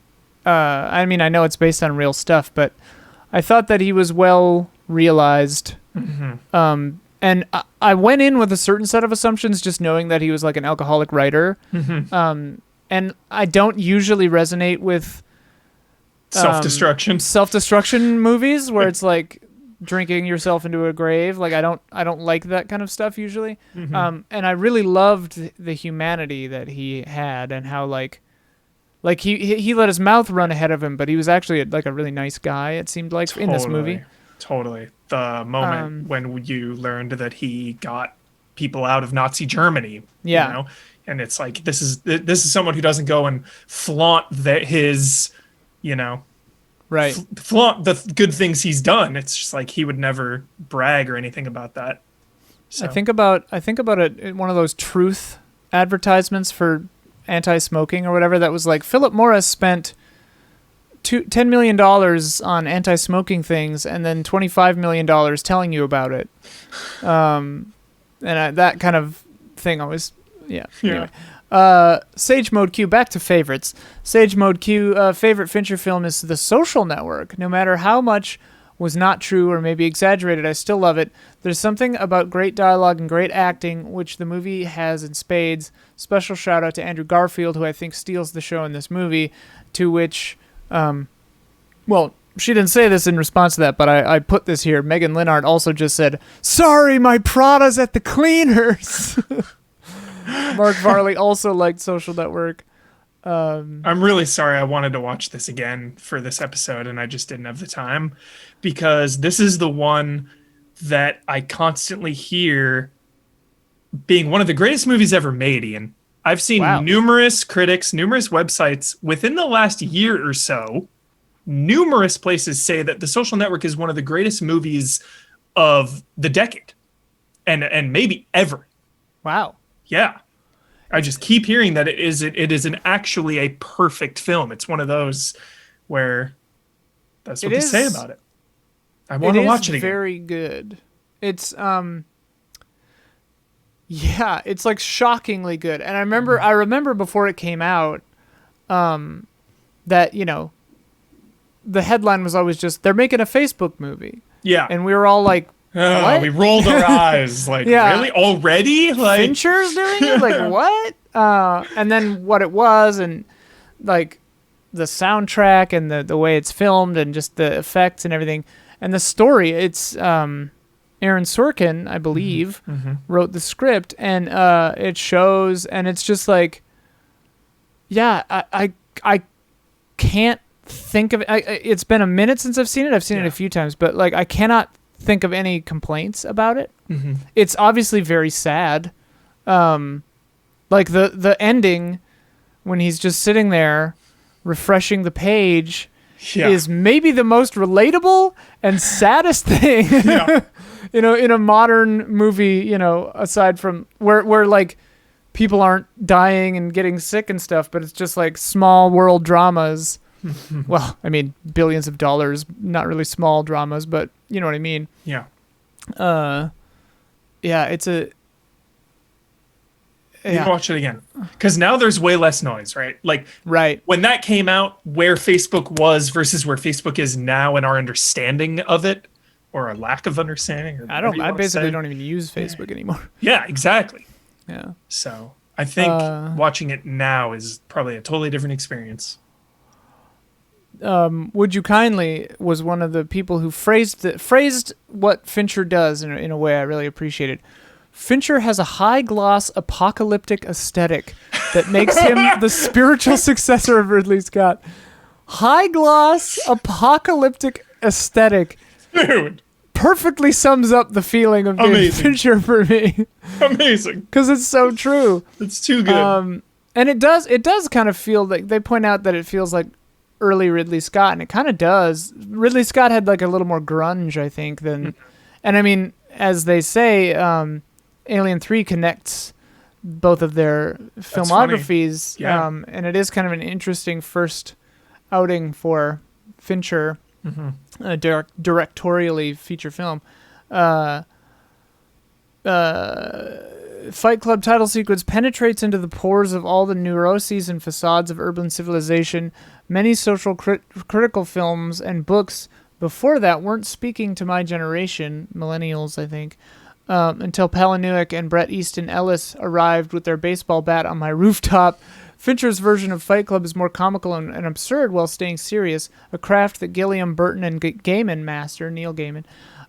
[SPEAKER 1] I mean, I know it's based on real stuff, but I thought that he was well realized. And I went in with a certain set of assumptions, just knowing that he was like an alcoholic writer. And I don't usually resonate with self-destruction movies where it's like drinking yourself into a grave. Like, I don't like that kind of stuff usually. And I really loved the humanity that he had and how like he let his mouth run ahead of him, but he was actually like a really nice guy, it seemed like, in this movie.
[SPEAKER 2] Totally. The moment when you learned that he got people out of Nazi Germany, and it's like, this is someone who doesn't go and flaunt his, flaunt the good things he's done. It's just like he would never brag or anything about that. So.
[SPEAKER 1] I think about it, one of those truth advertisements for anti-smoking or whatever, that was like, Philip Morris spent $10 million on anti-smoking things and then $25 million telling you about it. That kind of thing always, Anyway. Sage Mode Q, back to favorites. Sage Mode Q, favorite Fincher film is The Social Network. No matter how much was not true or maybe exaggerated, I still love it. There's something about great dialogue and great acting, which the movie has in spades. Special shout out to Andrew Garfield, who I think steals the show in this movie, to which... well, she didn't say this in response to that, but I put this here. Megan Linhart also just said, "Sorry, my Prada's at the cleaners." Mark Varley also liked Social Network.
[SPEAKER 2] I'm really sorry. I wanted to watch this again for this episode, and I just didn't have the time because this is the one that I constantly hear being one of the greatest movies ever made, Ian. I've seen
[SPEAKER 1] Wow.
[SPEAKER 2] numerous critics, numerous websites within the last year or so, numerous places say that The Social Network is one of the greatest movies of the decade and maybe ever.
[SPEAKER 1] Wow.
[SPEAKER 2] Yeah. I just keep hearing that it is an actually a perfect film. It's one of those where that's what they say about it. I want to watch it again.
[SPEAKER 1] Very good. It's yeah, it's like shockingly good. And I remember before it came out, that, you know, the headline was always just, they're making a Facebook movie.
[SPEAKER 2] Yeah.
[SPEAKER 1] And we were all like, what?
[SPEAKER 2] We rolled our eyes like,
[SPEAKER 1] Yeah.
[SPEAKER 2] really? Already? Like
[SPEAKER 1] Fincher's doing it? Like, what? And then what it was, and like the soundtrack and the way it's filmed and just the effects and everything. And the story, it's Aaron Sorkin, I believe, wrote the script, and it shows, and it's just like, yeah, I can't think of it. It's been a minute since I've seen it. I've seen it a few times, but like I cannot think of any complaints about it. It's obviously very sad. Like the ending when he's just sitting there refreshing the page is maybe the most relatable and saddest thing you know, in a modern movie, you know, aside from where like people aren't dying and getting sick and stuff, but it's just like small world dramas. Well, I mean, billions of dollars, not really small dramas, but you know what I mean?
[SPEAKER 2] Yeah.
[SPEAKER 1] Yeah, it's a...
[SPEAKER 2] You can watch it again. Because now there's way less noise, right? Like, when that came out, where Facebook was versus where Facebook is now and our understanding of it, or a lack of understanding. Or
[SPEAKER 1] I basically don't even use Facebook anymore.
[SPEAKER 2] Yeah, exactly.
[SPEAKER 1] Yeah.
[SPEAKER 2] So I think watching it now is probably a totally different experience.
[SPEAKER 1] Would You Kindly was one of the people who phrased what Fincher does in a way I really appreciated. Fincher has a high-gloss, apocalyptic aesthetic that makes him the spiritual successor of Ridley Scott. High-gloss, apocalyptic aesthetic.
[SPEAKER 2] Dude.
[SPEAKER 1] Perfectly sums up the feeling of David Fincher for me.
[SPEAKER 2] Amazing.
[SPEAKER 1] Because it's so true.
[SPEAKER 2] It's too good.
[SPEAKER 1] And it does kind of feel like, they point out that it feels like early Ridley Scott, and it kind of does. Ridley Scott had like a little more grunge, I think, than... And I mean, as they say... Alien 3 connects both of their filmographies, and it is kind of an interesting first outing for Fincher, a directorially feature film. Fight Club title sequence penetrates into the pores of all the neuroses and facades of urban civilization. Many social critical films and books before that weren't speaking to my generation, millennials, I think. Until Palahniuk and Bret Easton Ellis arrived with their baseball bat on my rooftop. Fincher's version of Fight Club is more comical and absurd while staying serious, a craft that Gilliam, Burton, and Gaiman master, Neil Gaiman.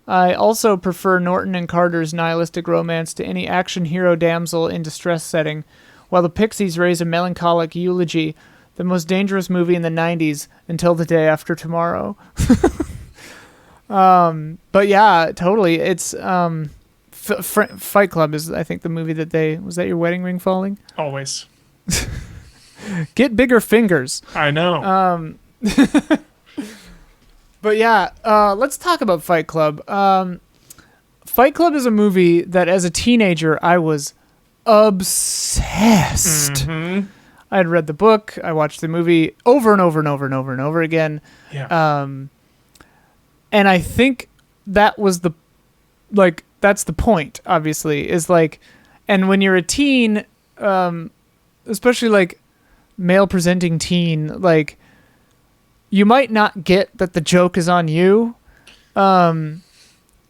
[SPEAKER 1] I also prefer Norton and Carter's nihilistic romance to any action hero damsel in distress setting, while the Pixies raise a melancholic eulogy, the most dangerous movie in the 90s until the day after tomorrow. But yeah, totally. It's... Fight Club is, I think, the movie that was that your wedding ring falling?
[SPEAKER 2] Always.
[SPEAKER 1] Get bigger fingers.
[SPEAKER 2] I know.
[SPEAKER 1] But yeah, let's talk about Fight Club. Fight Club is a movie that as a teenager I was obsessed. I had read the book. I watched the movie over and over and over and over and over again.
[SPEAKER 2] Yeah.
[SPEAKER 1] And I think that was that's the point, obviously, is like, and when you're a teen, especially like male presenting teen, like you might not get that the joke is on you,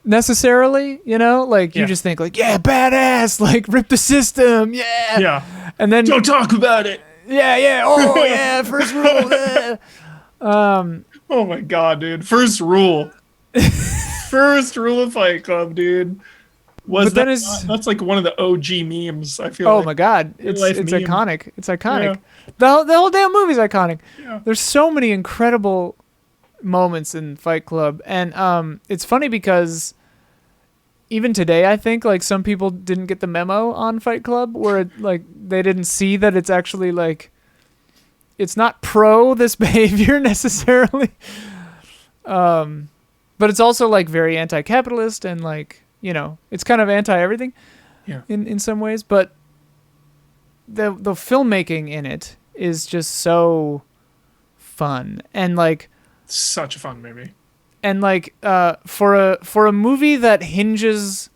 [SPEAKER 1] necessarily, you know, like you just think like, yeah, badass, like rip the system. Yeah.
[SPEAKER 2] Yeah.
[SPEAKER 1] And then
[SPEAKER 2] don't talk about it.
[SPEAKER 1] Yeah. Yeah. Oh yeah. First rule.
[SPEAKER 2] Oh my God, dude. First rule. First rule of Fight Club, dude. Was
[SPEAKER 1] but then
[SPEAKER 2] that's like one of the OG memes, I feel
[SPEAKER 1] oh
[SPEAKER 2] like.
[SPEAKER 1] my god,
[SPEAKER 2] Real
[SPEAKER 1] it's
[SPEAKER 2] life meme.
[SPEAKER 1] iconic. It's iconic.
[SPEAKER 2] Yeah.
[SPEAKER 1] The whole damn movie's iconic.
[SPEAKER 2] Yeah.
[SPEAKER 1] There's so many incredible moments in Fight Club, and it's funny because even today I think like some people didn't get the memo on Fight Club, where like they didn't see that it's actually like it's not pro this behavior necessarily, but it's also like very anti-capitalist and like, you know, it's kind of anti everything.
[SPEAKER 2] Yeah.
[SPEAKER 1] In some ways, but the filmmaking in it is just so fun, and like
[SPEAKER 2] Such a fun movie.
[SPEAKER 1] and like for a movie that hinges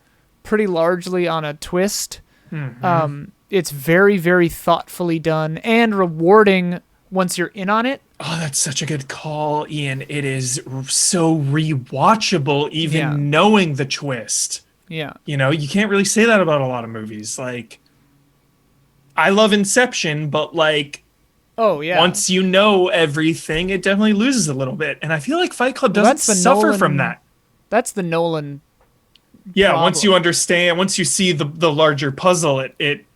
[SPEAKER 1] pretty largely on a twist, it's very, very thoughtfully done and rewarding once you're in on it.
[SPEAKER 2] Oh, that's such a good call, Ian. It is so rewatchable, even knowing the twist.
[SPEAKER 1] Yeah.
[SPEAKER 2] You know, you can't really say that about a lot of movies. Like, I love Inception, but like,
[SPEAKER 1] Oh yeah.
[SPEAKER 2] once you know everything, it definitely loses a little bit. And I feel like Fight Club doesn't suffer from that.
[SPEAKER 1] That's the Nolan.
[SPEAKER 2] Yeah,
[SPEAKER 1] problem.
[SPEAKER 2] once you understand, once you see the larger puzzle, it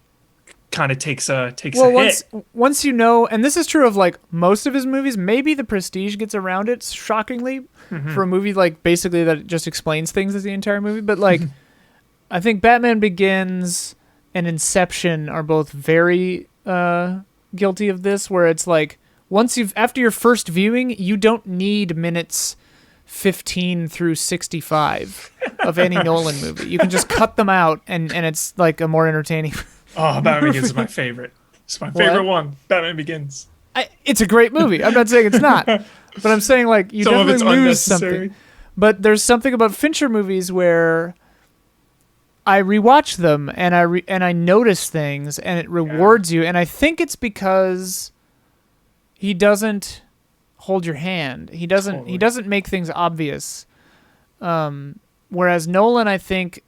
[SPEAKER 2] kind of takes a hit.
[SPEAKER 1] Once you know, and this is true of like most of his movies, maybe The Prestige gets around it shockingly for a movie like basically that just explains things as the entire movie, but like I think Batman Begins and Inception are both very guilty of this, where it's like after your first viewing, you don't need minutes 15 through 65 of any Nolan movie. You can just cut them out and it's like a more entertaining.
[SPEAKER 2] Oh, Batman Begins is my favorite. It's my favorite one. Batman Begins.
[SPEAKER 1] It's a great movie. I'm not saying it's not, but I'm saying like you
[SPEAKER 2] Some of it's
[SPEAKER 1] definitely lose
[SPEAKER 2] unnecessary.
[SPEAKER 1] something. But there's something about Fincher movies where I rewatch them and I notice things and it rewards you, and I think it's because he doesn't hold your hand. He doesn't make things obvious. Whereas Nolan, I think,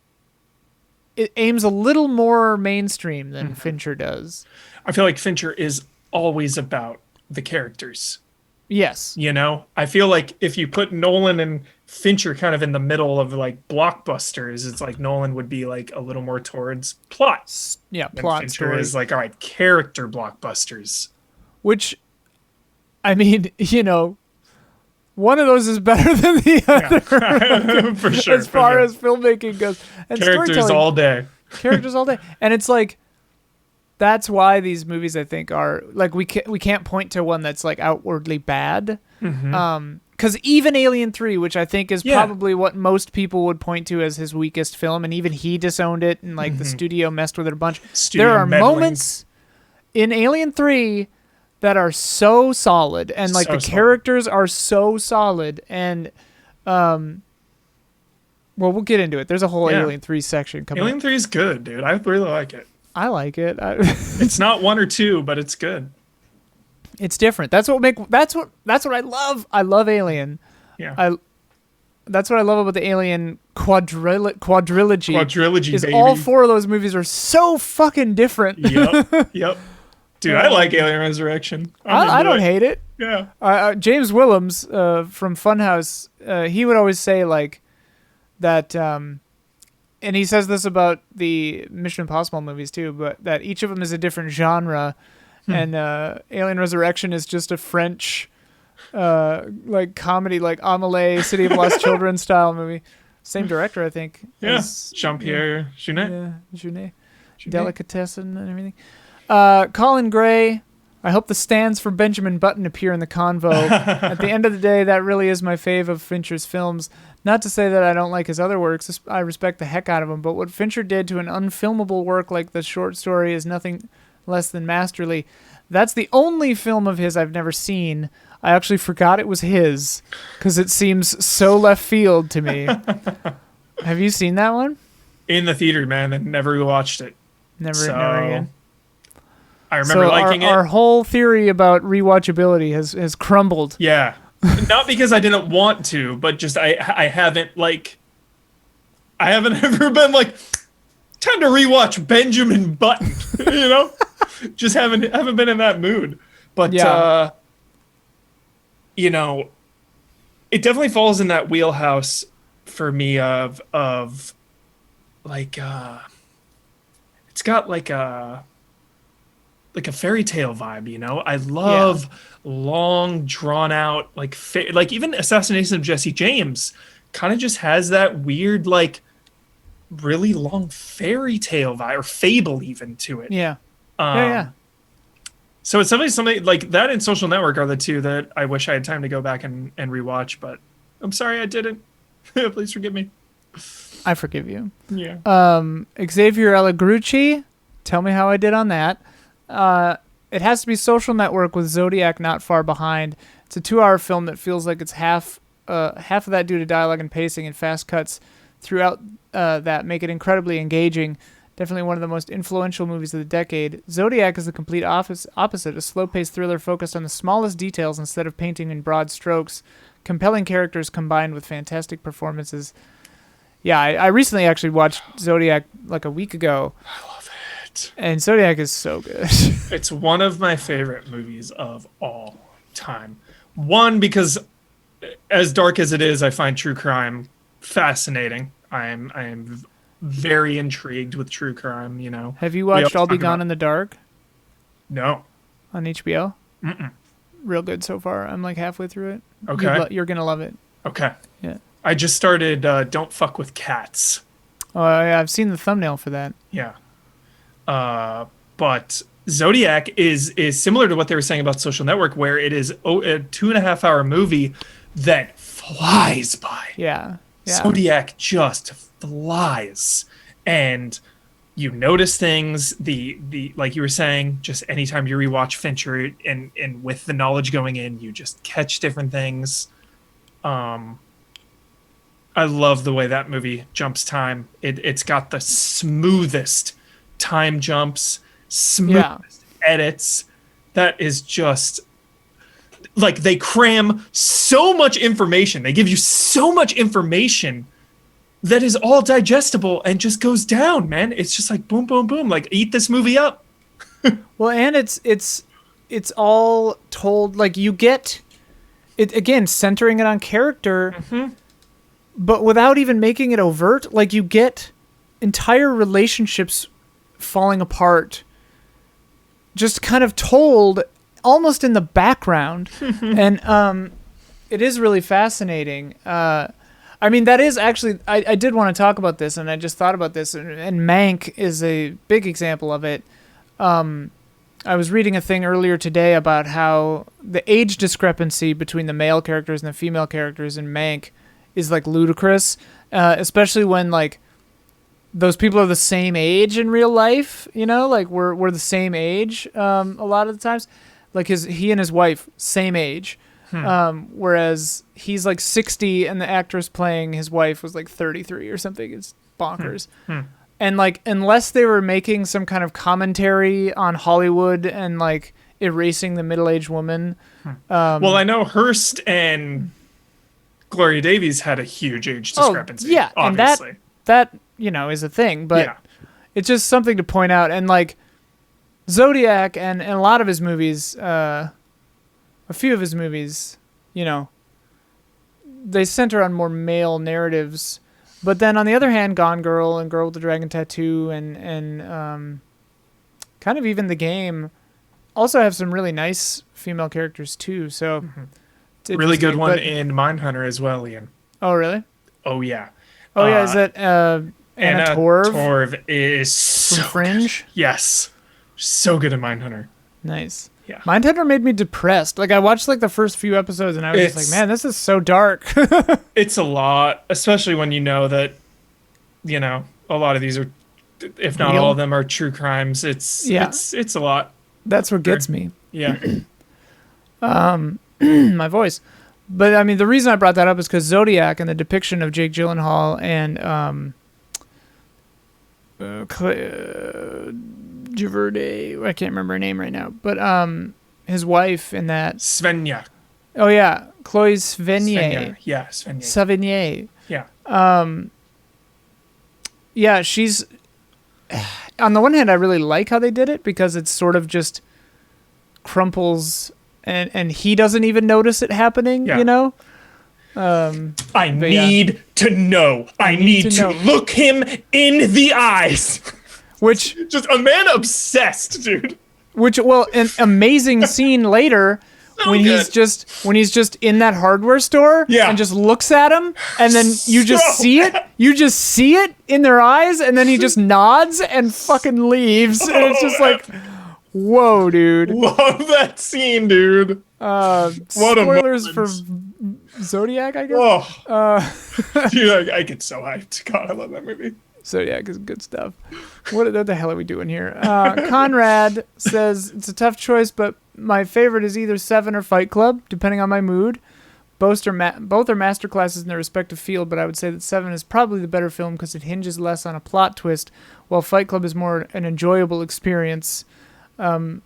[SPEAKER 1] it aims a little more mainstream than Fincher does.
[SPEAKER 2] I feel like Fincher is always about the characters.
[SPEAKER 1] Yes.
[SPEAKER 2] You know, I feel like if you put Nolan and Fincher kind of in the middle of like blockbusters, it's like Nolan would be like a little more towards plot.
[SPEAKER 1] Yeah,
[SPEAKER 2] And
[SPEAKER 1] plot
[SPEAKER 2] Fincher
[SPEAKER 1] story.
[SPEAKER 2] is like, all right, character blockbusters.
[SPEAKER 1] Which, I mean, you know, one of those is better than the other.
[SPEAKER 2] For sure.
[SPEAKER 1] As far as filmmaking goes. And
[SPEAKER 2] characters
[SPEAKER 1] storytelling.
[SPEAKER 2] all day.
[SPEAKER 1] Characters all day. And it's like, that's why these movies, I think, are like we can't point to one that's like outwardly bad. Because even Alien 3, which I think is probably what most people would point to as his weakest film, and even he disowned it, and like the studio messed with it a bunch. There are moments in Alien 3 that are so solid, and like the characters are so solid, and well, we'll get into it. There's a whole Alien 3 section coming.
[SPEAKER 2] Alien 3 is good, dude. I really like it.
[SPEAKER 1] I like it.
[SPEAKER 2] It's not 1 or 2, but it's good.
[SPEAKER 1] It's different. That's what I love. I love Alien.
[SPEAKER 2] Yeah.
[SPEAKER 1] That's what I love about the Alien quadrilogy.
[SPEAKER 2] Quadrilogy,
[SPEAKER 1] is
[SPEAKER 2] baby.
[SPEAKER 1] all 4 of those movies are so fucking different.
[SPEAKER 2] Yep. Dude, I like Alien Resurrection.
[SPEAKER 1] I don't hate it.
[SPEAKER 2] Yeah.
[SPEAKER 1] James Willems from Funhouse, he would always say like that, and he says this about the Mission Impossible movies too, but that each of them is a different genre, and Alien Resurrection is just a French like comedy, like Amelie, City of Lost Children style movie. Same director, I think.
[SPEAKER 2] Yeah. Jean-Pierre Jeunet.
[SPEAKER 1] Yeah, Jeunet. Delicatessen and everything. Colin Gray, I hope the stands for Benjamin Button appear in the convo. At the end of the day, that really is my fave of Fincher's films. Not to say that I don't like his other works. I respect the heck out of him. But what Fincher did to an unfilmable work like the short story is nothing less than masterly. That's the only film of his I've never seen. I actually forgot it was his because it seems so left field to me. Have you seen that one?
[SPEAKER 2] In the theater, man, and never watched it.
[SPEAKER 1] Never again.
[SPEAKER 2] I remember liking it.
[SPEAKER 1] Our whole theory about rewatchability has crumbled.
[SPEAKER 2] Yeah. Not because I didn't want to, but just I haven't ever been like, time to rewatch Benjamin Button, you know? Just haven't been in that mood. But you know, it definitely falls in that wheelhouse for me of like it's got like a fairy tale vibe, you know. I
[SPEAKER 1] Yeah.
[SPEAKER 2] love long drawn out like even Assassination of Jesse James kind of just has that weird like really long fairy tale vibe or fable even to it.
[SPEAKER 1] Yeah. Yeah. Yeah.
[SPEAKER 2] Um so it's something like that and Social Network are the two that I wish I had time to go back and rewatch, but I'm sorry I didn't. Please forgive me.
[SPEAKER 1] I forgive you.
[SPEAKER 2] Yeah.
[SPEAKER 1] Xavier Allegrucci. Tell me how I did on that. It has to be Social Network with Zodiac not far behind. It's a 2-hour film that feels like it's half of that due to dialogue and pacing, and fast cuts throughout that make it incredibly engaging. Definitely one of the most influential movies of the decade. Zodiac is the complete opposite, a slow-paced thriller focused on the smallest details instead of painting in broad strokes. Compelling characters combined with fantastic performances. Yeah, I recently actually watched Zodiac like a week ago.
[SPEAKER 2] I love it.
[SPEAKER 1] And Zodiac is so good.
[SPEAKER 2] It's one of my favorite movies of all time. One, because as dark as it is, I find true crime fascinating. I am very intrigued with true crime, you know.
[SPEAKER 1] Have you
[SPEAKER 2] We always
[SPEAKER 1] watched All Be
[SPEAKER 2] talk
[SPEAKER 1] Gone
[SPEAKER 2] about-
[SPEAKER 1] in the Dark
[SPEAKER 2] No.
[SPEAKER 1] on HBO?
[SPEAKER 2] Mm-mm.
[SPEAKER 1] Real good so far. I'm like halfway through it.
[SPEAKER 2] Okay.
[SPEAKER 1] You're going to love it.
[SPEAKER 2] Okay.
[SPEAKER 1] Yeah.
[SPEAKER 2] I just started Don't Fuck with Cats.
[SPEAKER 1] Oh, yeah, I've seen the thumbnail for that.
[SPEAKER 2] Yeah. But Zodiac is similar to what they were saying about Social Network, where it is a 2.5 hour movie that flies by.
[SPEAKER 1] Yeah. Yeah.
[SPEAKER 2] Zodiac just flies, and you notice things. The like you were saying, just anytime you rewatch Fincher, and with the knowledge going in, you just catch different things. I love the way that movie jumps time. It's got the smoothest time jumps, smoothest edits. That is just like they cram so much information. They give you so much information that is all digestible and just goes down, man. It's just like boom, boom, boom. Like eat this movie up.
[SPEAKER 1] Well, and it's all told like you get it again, centering it on character, but without even making it overt. Like you get entire relationships falling apart, just kind of told almost in the background, and it is really fascinating. I mean, that is actually I did want to talk about this, and I just thought about this, and Mank is a big example of it. I was reading a thing earlier today about how the age discrepancy between the male characters and the female characters in Mank is like ludicrous, especially when like those people are the same age in real life. You know, like we're the same age a lot of the times. Like he and his wife same age, whereas he's like 60 and the actress playing his wife was like 33 or something. It's bonkers. And like, unless they were making some kind of commentary on Hollywood and like erasing the middle-aged woman.
[SPEAKER 2] Well, I know Hearst and Gloria Davies had a huge age discrepancy.
[SPEAKER 1] Yeah,
[SPEAKER 2] obviously.
[SPEAKER 1] and that you know is a thing, but
[SPEAKER 2] Yeah.
[SPEAKER 1] it's just something to point out. And like Zodiac and a lot of his movies, a few of his movies, you know, they center on more male narratives. But then on the other hand, Gone Girl and Girl with the Dragon Tattoo and kind of even The Game also have some really nice female characters too. So it's
[SPEAKER 2] Really good
[SPEAKER 1] interesting,
[SPEAKER 2] one
[SPEAKER 1] but-
[SPEAKER 2] in Mindhunter as well, Ian.
[SPEAKER 1] Oh really?
[SPEAKER 2] Oh yeah.
[SPEAKER 1] Oh yeah. Is that Anna Torv
[SPEAKER 2] Torv is
[SPEAKER 1] from
[SPEAKER 2] so
[SPEAKER 1] Fringe?
[SPEAKER 2] good. Yes. So good in Mindhunter.
[SPEAKER 1] Nice.
[SPEAKER 2] Yeah.
[SPEAKER 1] Mindhunter made me depressed. Like I watched like the first few episodes and I was just like, man, this is so dark.
[SPEAKER 2] It's a lot, especially when you know that, you know, a lot of these are, if not
[SPEAKER 1] Real?
[SPEAKER 2] all of them, are true crimes. It's a lot.
[SPEAKER 1] That's what gets me.
[SPEAKER 2] Yeah.
[SPEAKER 1] My voice. But I mean, the reason I brought that up is because Zodiac and the depiction of Jake Gyllenhaal and Javerde, I can't remember her name right now, but his wife in that.
[SPEAKER 2] Svenja.
[SPEAKER 1] Oh yeah, Chloe Sevigny.
[SPEAKER 2] Yeah, Svenja.
[SPEAKER 1] Sevigny.
[SPEAKER 2] Yeah.
[SPEAKER 1] Yeah, she's. On the one hand, I really like how they did it because it's sort of just crumples, and he doesn't even notice it happening.
[SPEAKER 2] Yeah.
[SPEAKER 1] You know.
[SPEAKER 2] I need to know. I need to look him in the eyes.
[SPEAKER 1] Which
[SPEAKER 2] just a man obsessed, dude.
[SPEAKER 1] An amazing scene later when he's just in that hardware store and just looks at him, and then you just see it. You just see it in their eyes, and then he just nods and fucking leaves, and it's just like, whoa, dude.
[SPEAKER 2] Love that scene, dude.
[SPEAKER 1] Spoilers for Zodiac, I guess.
[SPEAKER 2] Dude, I get so hyped. God, I love that movie.
[SPEAKER 1] Zodiac is good stuff. What the hell are we doing here? Conrad says it's a tough choice, but my favorite is either Seven or Fight Club, depending on my mood. Both are masterclasses in their respective field, but I would say that Seven is probably the better film because it hinges less on a plot twist, while Fight Club is more an enjoyable experience. I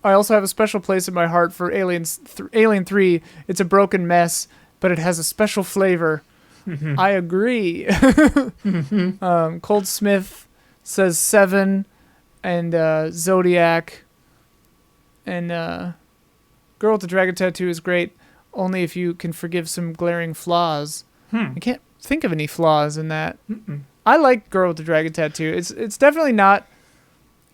[SPEAKER 1] also have a special place in my heart for Alien 3. It's a broken mess, but it has a special flavor. Mm-hmm. I agree. Cold Smith says Seven and Zodiac, and Girl with the Dragon Tattoo is great only if you can forgive some glaring flaws. I can't think of any flaws in that. I like Girl with the Dragon Tattoo. It's definitely not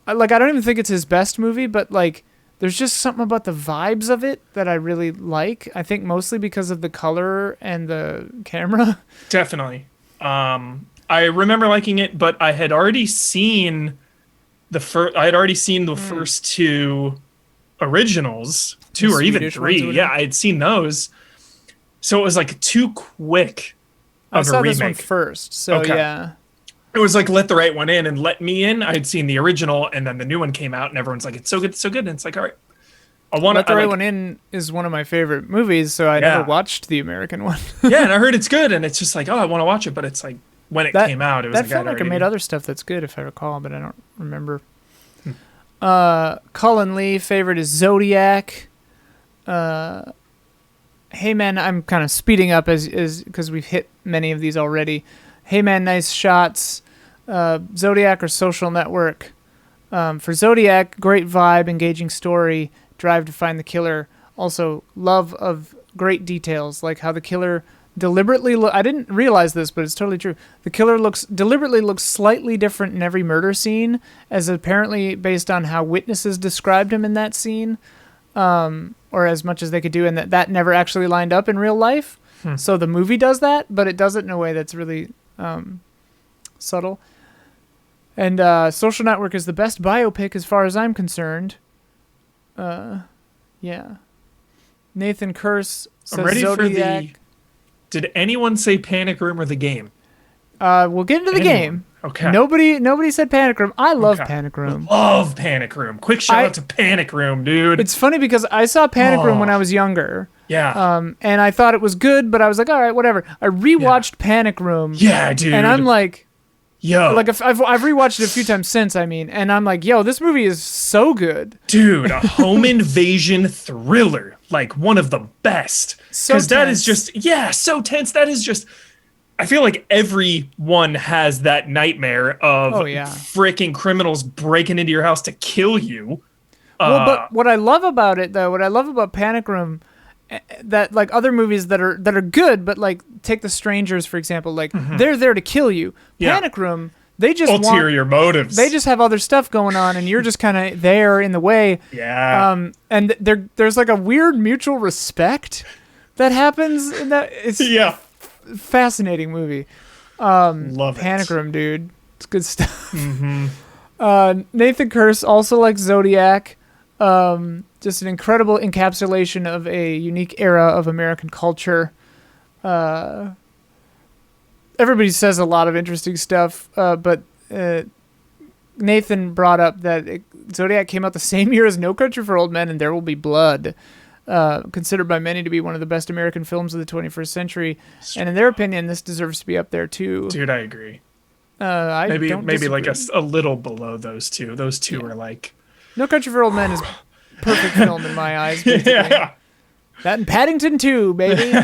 [SPEAKER 1] like, I don't even think it's his best movie, but like there's just something about the vibes of it that I really like. I think mostly because of the color and the camera.
[SPEAKER 2] Definitely. I remember liking it, but I had already seen the first two originals, two or even three. Yeah, I had seen those. So it was like too quick of a remake. I saw this one
[SPEAKER 1] first, so yeah.
[SPEAKER 2] It was like let the right one in and let me in. I had seen the original, and then the new one came out, and everyone's like, "It's so good, it's so good." And it's like, all right,
[SPEAKER 1] Let the Right One In is one of my favorite movies, so I never watched the American one.
[SPEAKER 2] Yeah, and I heard it's good, and it's just like, oh, I want to watch it, but it's like when it came out, it was
[SPEAKER 1] that filmmaker made other stuff that's good, if I recall, but I don't remember. Cullen Lee favorite is Zodiac. Hey Man, I'm kind of speeding up as because we've hit many of these already. Hey Man, nice shots. Zodiac or Social Network. For Zodiac, great vibe, engaging story, drive to find the killer. Also, love of great details, like how the killer deliberately I didn't realize this, but it's totally true. The killer deliberately looks slightly different in every murder scene, as apparently based on how witnesses described him in that scene, or as much as they could do, and that never actually lined up in real life. So the movie does that, but it does it in a way that's really subtle. And Social Network is the best biopic as far as I'm concerned. Yeah. Nathan Curse says
[SPEAKER 2] I'm ready
[SPEAKER 1] Zodiac.
[SPEAKER 2] for the... Did anyone say Panic Room or The Game?
[SPEAKER 1] We'll get into the game.
[SPEAKER 2] Okay.
[SPEAKER 1] Nobody said Panic Room. I love Panic Room.
[SPEAKER 2] Love Panic Room. Quick shout out to Panic Room, dude.
[SPEAKER 1] It's funny because I saw Panic Room when I was younger.
[SPEAKER 2] Yeah.
[SPEAKER 1] And I thought it was good, but I was like, all right, whatever. I rewatched Panic Room.
[SPEAKER 2] Yeah, dude.
[SPEAKER 1] And I'm like,
[SPEAKER 2] yo.
[SPEAKER 1] Like I've rewatched it a few times since, and I'm like, yo, this movie is so good.
[SPEAKER 2] Dude, a home invasion thriller. Like one of the best. Because that is just, so tense. That is just, I feel like everyone has that nightmare of freaking criminals breaking into your house to kill you.
[SPEAKER 1] Well, but what I love about it, though, what I love about Panic Room, that like other movies that are good, but like take The Strangers, for example, like they're there to kill you. Panic Room, they just
[SPEAKER 2] ulterior motives.
[SPEAKER 1] They just have other stuff going on, and you're just kind of there in the way.
[SPEAKER 2] Yeah.
[SPEAKER 1] And there's like a weird mutual respect that happens in that. It's fascinating movie.
[SPEAKER 2] Love
[SPEAKER 1] Panic Room, dude. It's good stuff. Nathan Curse also likes Zodiac. Just an incredible encapsulation of a unique era of American culture. Everybody says a lot of interesting stuff, but Nathan brought up that Zodiac came out the same year as No Country for Old Men and There Will Be Blood, considered by many to be one of the best American films of the 21st century. And in their opinion, this deserves to be up there too.
[SPEAKER 2] Dude, I agree.
[SPEAKER 1] Maybe
[SPEAKER 2] like a little below those two. Those two are like...
[SPEAKER 1] No Country for Old Men is perfect film in my eyes. That and Paddington 2, baby.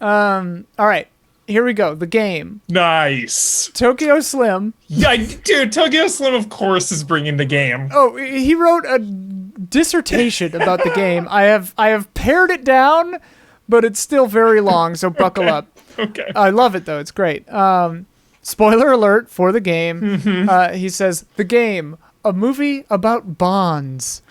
[SPEAKER 1] All right. Here we go. The game.
[SPEAKER 2] Nice.
[SPEAKER 1] Tokyo Slim.
[SPEAKER 2] Yeah, dude, Tokyo Slim, of course, is bringing the game.
[SPEAKER 1] Oh, he wrote a dissertation about the game. I have pared it down, but it's still very long, so buckle up.
[SPEAKER 2] Okay.
[SPEAKER 1] I love it, though. It's great. Spoiler alert for the game. He says, "The Game, a movie about bonds."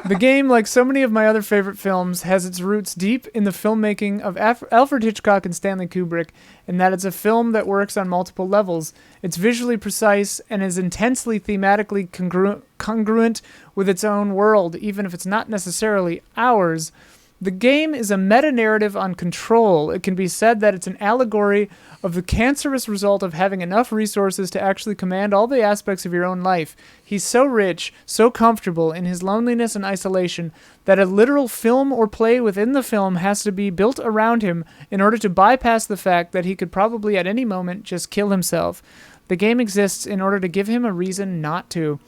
[SPEAKER 1] The Game, like so many of my other favorite films, has its roots deep in the filmmaking of Alfred Hitchcock and Stanley Kubrick, in that it's a film that works on multiple levels. It's visually precise and is intensely thematically congruent with its own world, even if it's not necessarily ours. The Game is a meta-narrative on control. It can be said that it's an allegory of the cancerous result of having enough resources to actually command all the aspects of your own life. He's so rich, so comfortable in his loneliness and isolation that a literal film or play within the film has to be built around him in order to bypass the fact that he could probably at any moment just kill himself. The Game exists in order to give him a reason not to.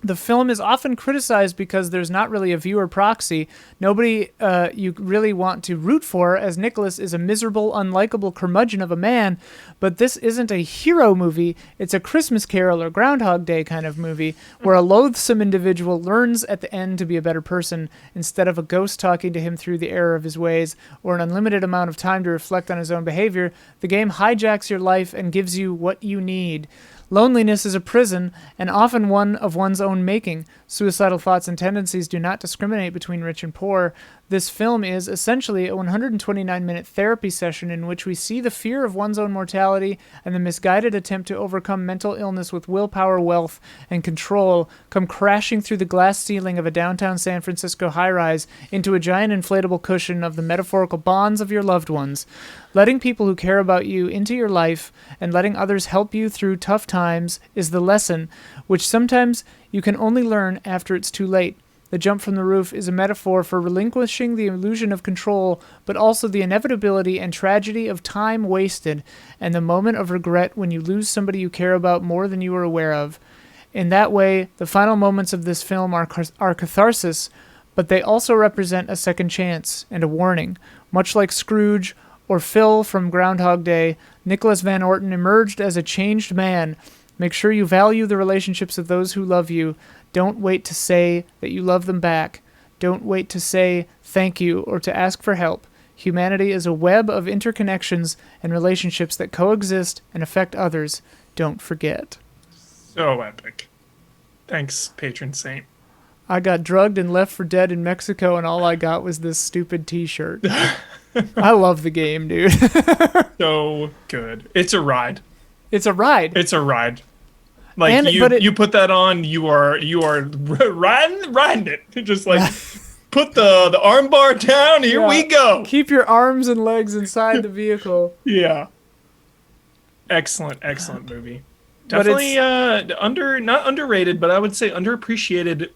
[SPEAKER 1] The film is often criticized because there's not really a viewer proxy. Nobody you really want to root for, as Nicholas is a miserable, unlikable curmudgeon of a man. But this isn't a hero movie. It's a Christmas Carol or Groundhog Day kind of movie, where a loathsome individual learns at the end to be a better person, instead of a ghost talking to him through the error of his ways, or an unlimited amount of time to reflect on his own behavior. The Game hijacks your life and gives you what you need. Loneliness is a prison, and often one of one's own making. Suicidal thoughts and tendencies do not discriminate between rich and poor. This film is essentially a 129-minute therapy session in which we see the fear of one's own mortality and the misguided attempt to overcome mental illness with willpower, wealth, and control come crashing through the glass ceiling of a downtown San Francisco high-rise into a giant inflatable cushion of the metaphorical bonds of your loved ones. Letting people who care about you into your life and letting others help you through tough times is the lesson, which sometimes you can only learn after it's too late. The jump from the roof is a metaphor for relinquishing the illusion of control, but also the inevitability and tragedy of time wasted and the moment of regret when you lose somebody you care about more than you were aware of. In that way, the final moments of this film are catharsis, but they also represent a second chance and a warning. Much like Scrooge or Phil from Groundhog Day, Nicholas Van Orton emerged as a changed man. Make sure you value the relationships of those who love you. Don't wait to say that you love them back. Don't wait to say thank you or to ask for help. Humanity is a web of interconnections and relationships that coexist and affect others. Don't forget.
[SPEAKER 2] So epic. Thanks, patron saint.
[SPEAKER 1] I got drugged and left for dead in Mexico, and all I got was this stupid t-shirt. I love the Game, dude.
[SPEAKER 2] So good. It's a ride.
[SPEAKER 1] It's a ride.
[SPEAKER 2] It's a ride. Like, you put that on, you are riding it. Just like, put the arm bar down, here we go.
[SPEAKER 1] Keep your arms and legs inside the vehicle.
[SPEAKER 2] Yeah. Excellent movie. Definitely not underrated, but I would say underappreciated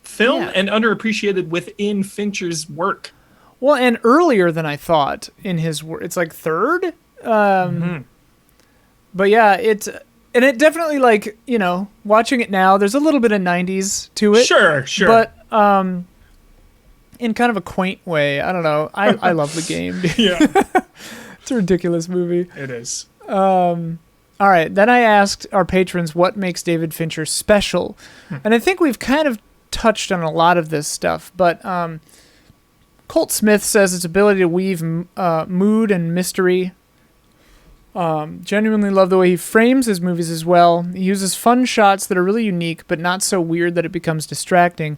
[SPEAKER 2] film and underappreciated within Fincher's work.
[SPEAKER 1] Well, and earlier than I thought in his work. It's like third. But yeah, it definitely, like, you know, watching it now, there's a little bit of 90s to it.
[SPEAKER 2] Sure.
[SPEAKER 1] But in kind of a quaint way. I don't know. I love the Game.
[SPEAKER 2] Yeah.
[SPEAKER 1] It's a ridiculous movie.
[SPEAKER 2] It is.
[SPEAKER 1] All right. Then I asked our patrons what makes David Fincher special. And I think we've kind of touched on a lot of this stuff. But Colt Smith says its ability to weave mood and mystery. Genuinely love the way he frames his movies as well. He uses fun shots that are really unique, but not so weird that it becomes distracting.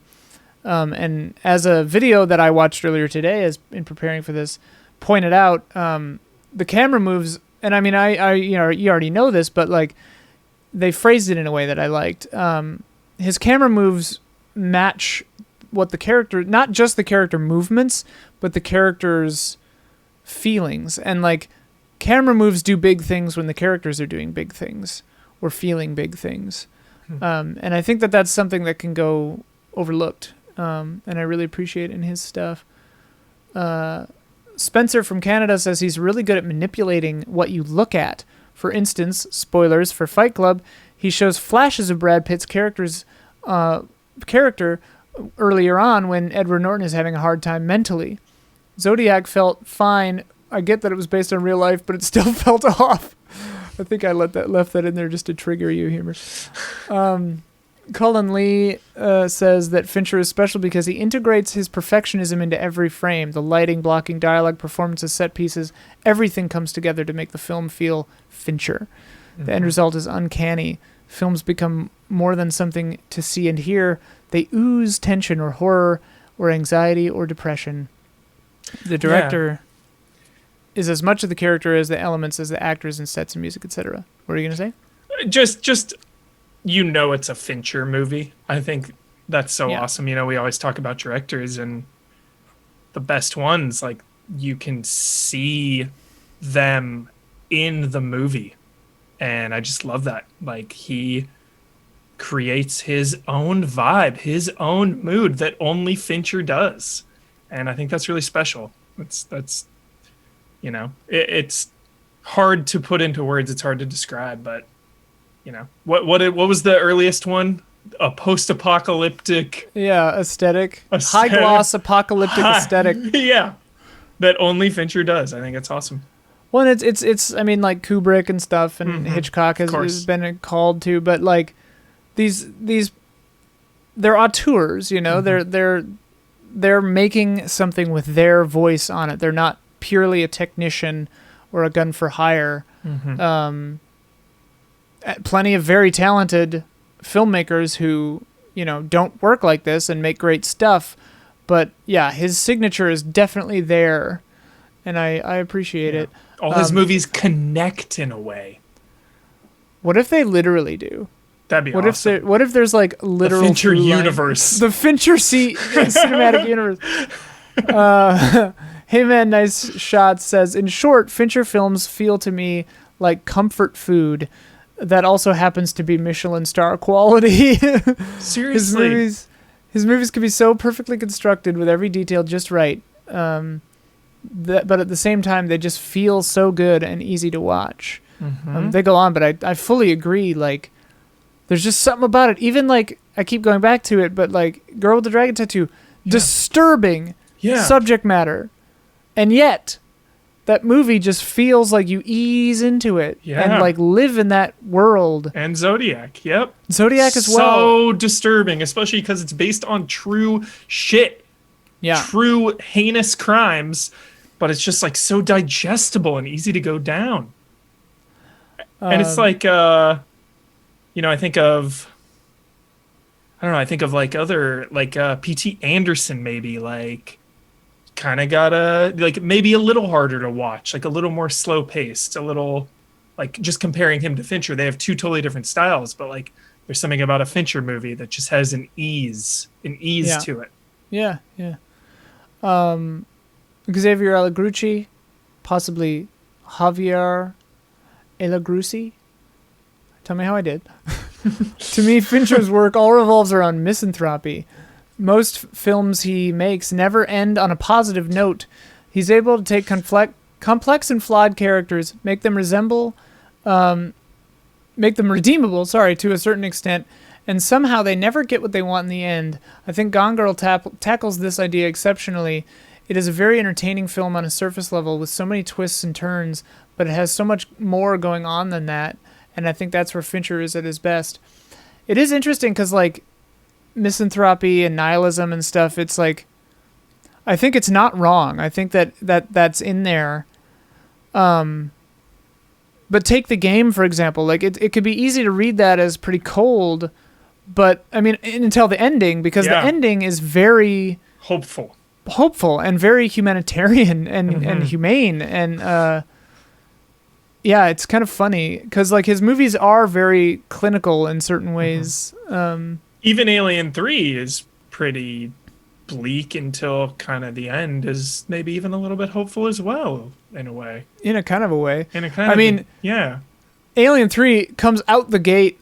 [SPEAKER 1] And as a video that I watched earlier today, as in preparing for this, pointed out, the camera moves, and I mean, you already know this, but like, they phrased it in a way that I liked. His camera moves match what the character, not just the character movements, but the character's feelings. And like, camera moves do big things when the characters are doing big things or feeling big things. And I think that that's something that can go overlooked. And I really appreciate it in his stuff. Spencer from Canada says he's really good at manipulating what you look at. For instance, spoilers for Fight Club, he shows flashes of Brad Pitt's character earlier on when Edward Norton is having a hard time mentally. Zodiac felt fine. I get that it was based on real life, but it still felt off. I think I left that in there just to trigger you, Humor. Cullen Lee says that Fincher is special because he integrates his perfectionism into every frame. The lighting, blocking, dialogue, performances, set pieces, everything comes together to make the film feel Fincher. The end result is uncanny. Films become more than something to see and hear. They ooze tension or horror or anxiety or depression. The director is as much of the character as the elements as the actors and sets and music, etc. What are you going to say?
[SPEAKER 2] Just it's a Fincher movie. I think that's so awesome. We always talk about directors, and the best ones, like, you can see them in the movie. And I just love that. Like, he creates his own vibe, his own mood that only Fincher does. And I think that's really special. It's hard to put into words. It's hard to describe, but what was the earliest one? A post-apocalyptic
[SPEAKER 1] aesthetic. High gloss apocalyptic aesthetic.
[SPEAKER 2] Yeah. That only Fincher does. I think it's awesome.
[SPEAKER 1] Well, it's I mean, like Kubrick and stuff, and Hitchcock has been called to, but like these they're auteurs, they're making something with their voice on it. They're not purely a technician or a gun for hire. Plenty of very talented filmmakers who don't work like this and make great stuff, but his signature is definitely there, and I appreciate it.
[SPEAKER 2] All his movies connect in a way.
[SPEAKER 1] What if they literally do?
[SPEAKER 2] That'd be awesome.
[SPEAKER 1] What if there's like literal
[SPEAKER 2] the Fincher universe?
[SPEAKER 1] The Fincher cinematic universe. Hey Man, Nice Shot says, in short, Fincher films feel to me like comfort food that also happens to be Michelin star quality.
[SPEAKER 2] Seriously.
[SPEAKER 1] His movies can be so perfectly constructed with every detail just right. But at the same time, they just feel so good and easy to watch. They go on, but I fully agree. Like, there's just something about it. Even like, I keep going back to it, but like Girl with the Dragon Tattoo, disturbing subject matter, and yet that movie just feels like you ease into it and like live in that world.
[SPEAKER 2] And Zodiac,
[SPEAKER 1] Zodiac as well.
[SPEAKER 2] So disturbing, especially because it's based on true shit, true heinous crimes. But it's just like so digestible and easy to go down. And it's like, I think of like other, like P.T. Anderson, maybe, like, kind of gotta, like, maybe a little harder to watch, like a little more slow paced, a little, like, just comparing him to Fincher. They have two totally different styles, but like there's something about a Fincher movie that just has an ease to it.
[SPEAKER 1] Yeah. Xavier Alagrucci, possibly Javier Alagrucci. Tell me how I did. To me, Fincher's work all revolves around misanthropy. Most films he makes never end on a positive note. He's able to take complex and flawed characters, make them redeemable, to a certain extent, and somehow they never get what they want in the end. I think Gone Girl tackles this idea exceptionally. It is a very entertaining film on a surface level with so many twists and turns, but it has so much more going on than that, and I think that's where Fincher is at his best. It is interesting because, like, misanthropy and nihilism and stuff, it's like, I think it's not wrong. I think that's in there. But take The Game, for example. Like, it could be easy to read that as pretty cold, but, I mean, until the ending, because the ending is very
[SPEAKER 2] hopeful
[SPEAKER 1] and very humanitarian and humane, and it's kind of funny because, like, his movies are very clinical in certain ways.
[SPEAKER 2] Even Alien 3 is pretty bleak until kind of the end, is maybe even a little bit hopeful as well, in a way.
[SPEAKER 1] In a kind of a way.
[SPEAKER 2] Yeah.
[SPEAKER 1] Alien 3 comes out the gate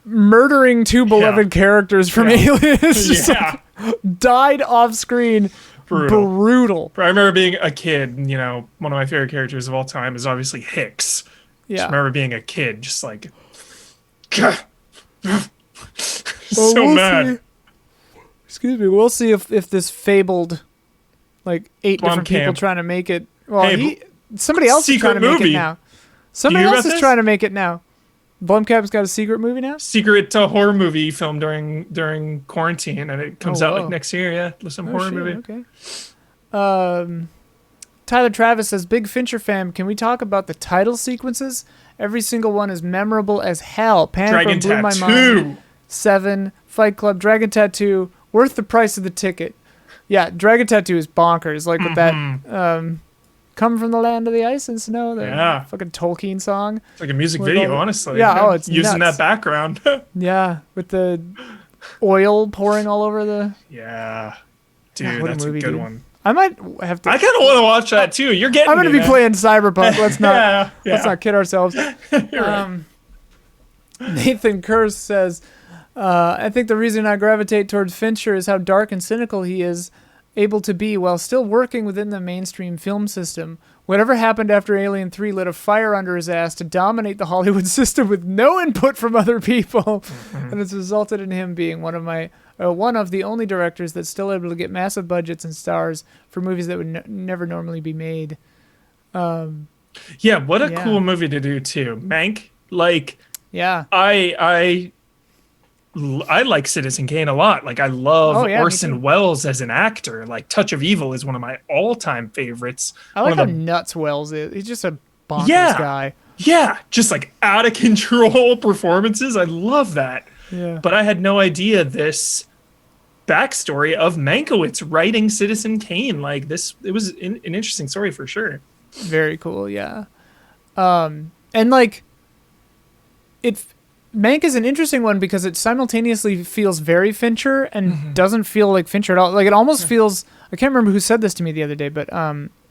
[SPEAKER 1] murdering two beloved characters from Alien. It's just like, died off screen. Brutal.
[SPEAKER 2] I remember being a kid, one of my favorite characters of all time is obviously Hicks. Yeah. Just remember being a kid, just like, so mad.
[SPEAKER 1] Excuse me. We'll see if this fabled, like, 8 different people trying to make it. Well, somebody else is trying to make it now. Somebody else is trying to make it now. Blumkamp's got a secret movie now?
[SPEAKER 2] Secret horror movie filmed during quarantine, and it comes out like
[SPEAKER 1] whoa.
[SPEAKER 2] next year. Yeah, some horror
[SPEAKER 1] Shit,
[SPEAKER 2] movie.
[SPEAKER 1] Okay. Tyler Travis says, Big Fincher fam, can we talk about the title sequences? Every single one is memorable as hell. Panic
[SPEAKER 2] Dragon
[SPEAKER 1] Room blew my
[SPEAKER 2] Tattoo.
[SPEAKER 1] mind. 7, Fight Club, Dragon Tattoo, worth the price of the ticket. Yeah, Dragon Tattoo is bonkers. Like with that, Come from the Land of the Ice and Snow, the fucking Tolkien song.
[SPEAKER 2] It's like a music video, honestly.
[SPEAKER 1] Yeah, oh, it's
[SPEAKER 2] using
[SPEAKER 1] nuts.
[SPEAKER 2] that background.
[SPEAKER 1] Yeah, with the oil pouring all over the...
[SPEAKER 2] Yeah. Dude,
[SPEAKER 1] what a
[SPEAKER 2] that's
[SPEAKER 1] movie,
[SPEAKER 2] a good
[SPEAKER 1] dude.
[SPEAKER 2] one.
[SPEAKER 1] I might have to...
[SPEAKER 2] I kind of want to watch that too. You're getting
[SPEAKER 1] I'm going to be playing Cyberpunk. Let's not let's not kid ourselves.
[SPEAKER 2] Right.
[SPEAKER 1] Nathan Kurz says, I think the reason I gravitate towards Fincher is how dark and cynical he is able to be while still working within the mainstream film system. Whatever happened after Alien 3 lit a fire under his ass to dominate the Hollywood system with no input from other people. And it's resulted in him being one of the only directors that's still able to get massive budgets and stars for movies that would never normally be made.
[SPEAKER 2] Yeah, what a cool movie to do too. Mank, like,
[SPEAKER 1] yeah,
[SPEAKER 2] I like Citizen Kane a lot. Like, I love Orson Welles as an actor. Like, Touch of Evil is one of my all-time favorites.
[SPEAKER 1] I like how nuts Welles is. He's just a bonkers guy.
[SPEAKER 2] Yeah, just like out of control performances. I love that.
[SPEAKER 1] Yeah.
[SPEAKER 2] But I had no idea this backstory of Mankiewicz writing Citizen Kane. Like, it was an interesting story for sure.
[SPEAKER 1] Very cool, yeah. And like, Mank is an interesting one because it simultaneously feels very Fincher and doesn't feel like Fincher at all. Like, it almost feels, I can't remember who said this to me the other day, but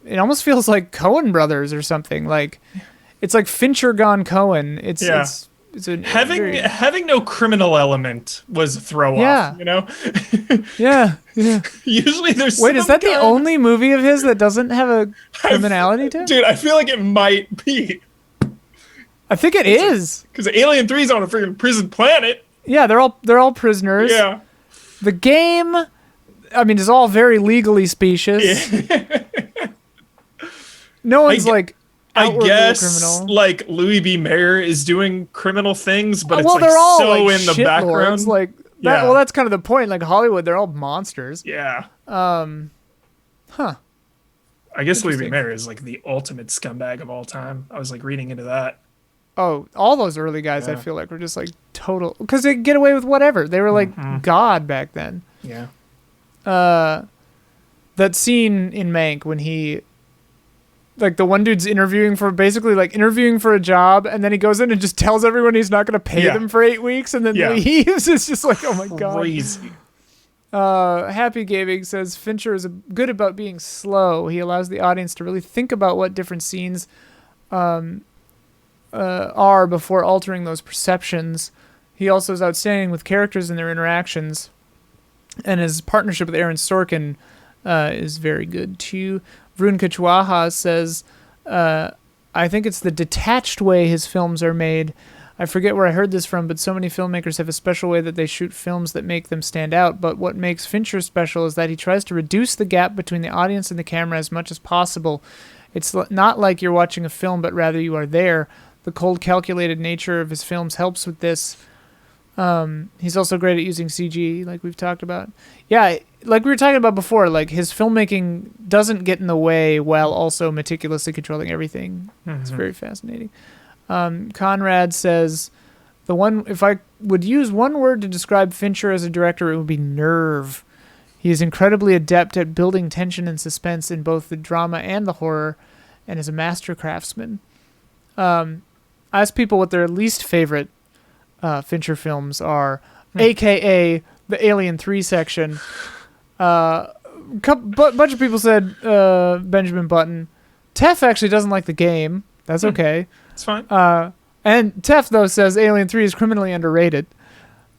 [SPEAKER 1] it almost feels like Coen Brothers or something. Like, it's like Fincher gone Coen.
[SPEAKER 2] Having no criminal element was a throw off, you know?
[SPEAKER 1] Yeah.
[SPEAKER 2] Usually there's
[SPEAKER 1] Wait, is that the only movie of his that doesn't have a criminality to it?
[SPEAKER 2] Dude, I feel like it might be.
[SPEAKER 1] I think it is.
[SPEAKER 2] Because Alien 3's on a freaking prison planet.
[SPEAKER 1] Yeah, they're all prisoners.
[SPEAKER 2] Yeah.
[SPEAKER 1] The game, I mean, is all very legally specious.
[SPEAKER 2] Yeah.
[SPEAKER 1] No one's
[SPEAKER 2] I guess
[SPEAKER 1] criminal.
[SPEAKER 2] like Louis B. Mayer is doing criminal things, but it's
[SPEAKER 1] they're all
[SPEAKER 2] so in the background.
[SPEAKER 1] Well, that's kind of the point. Like Hollywood, they're all monsters.
[SPEAKER 2] Yeah.
[SPEAKER 1] Huh.
[SPEAKER 2] I guess Louis B. Mayer is like the ultimate scumbag of all time. I was like reading into that.
[SPEAKER 1] Oh, all those early guys, I feel like, were just like total, because they could get away with whatever. They were like God back then.
[SPEAKER 2] Yeah.
[SPEAKER 1] That scene in Mank when he, like, the one dude's interviewing for a job, and then he goes in and just tells everyone he's not going to pay them for 8 weeks, and then leaves. It's just like, oh my God.
[SPEAKER 2] Crazy.
[SPEAKER 1] Happy Gaming says Fincher is good about being slow. He allows the audience to really think about what different scenes are before altering those perceptions. He also is outstanding with characters and their interactions, and his partnership with Aaron Sorkin is very good too. Vrun Kachwaha says, I think it's the detached way his films are made. I forget where I heard this from, but so many filmmakers have a special way that they shoot films that make them stand out. But what makes Fincher special is that he tries to reduce the gap between the audience and the camera as much as possible. It's not like you're watching a film, but rather you are there. The cold, calculated nature of his films helps with this. He's also great at using CG, like we've talked about. Yeah, like we were talking about before, like his filmmaking doesn't get in the way while also meticulously controlling everything. It's very fascinating. Conrad says, if I would use one word to describe Fincher as a director, it would be nerve. He is incredibly adept at building tension and suspense in both the drama and the horror, and is a master craftsman. I ask people what their least favorite Fincher films are, aka the Alien 3 section. Bunch of people said Benjamin Button. Tef actually doesn't like the game. That's okay.
[SPEAKER 2] It's fine.
[SPEAKER 1] And Tef, though, says Alien 3 is criminally underrated.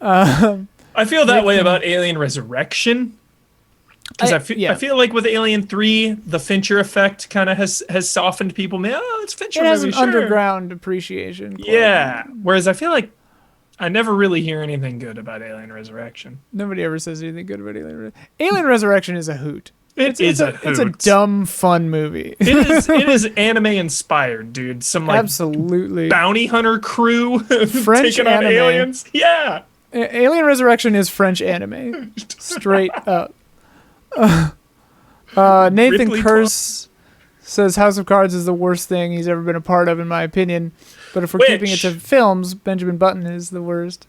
[SPEAKER 2] I feel that way about Alien Resurrection. Because I feel like with Alien 3, the Fincher effect kind of has softened people. It's Fincher.
[SPEAKER 1] It has an underground appreciation.
[SPEAKER 2] Yeah. Whereas I feel like I never really hear anything good about Alien Resurrection.
[SPEAKER 1] Nobody ever says anything good about Alien Resurrection. Alien Resurrection is a hoot.
[SPEAKER 2] It's a hoot.
[SPEAKER 1] dumb fun movie.
[SPEAKER 2] It is anime inspired, dude. Some like
[SPEAKER 1] absolutely
[SPEAKER 2] bounty hunter crew
[SPEAKER 1] French
[SPEAKER 2] taking on
[SPEAKER 1] anime.
[SPEAKER 2] aliens. Yeah.
[SPEAKER 1] Alien Resurrection is French anime, straight up. Nathan
[SPEAKER 2] Ripley
[SPEAKER 1] Curse says House of Cards is the worst thing he's ever been a part of, in my opinion. But if we're keeping it to films, Benjamin Button is the worst.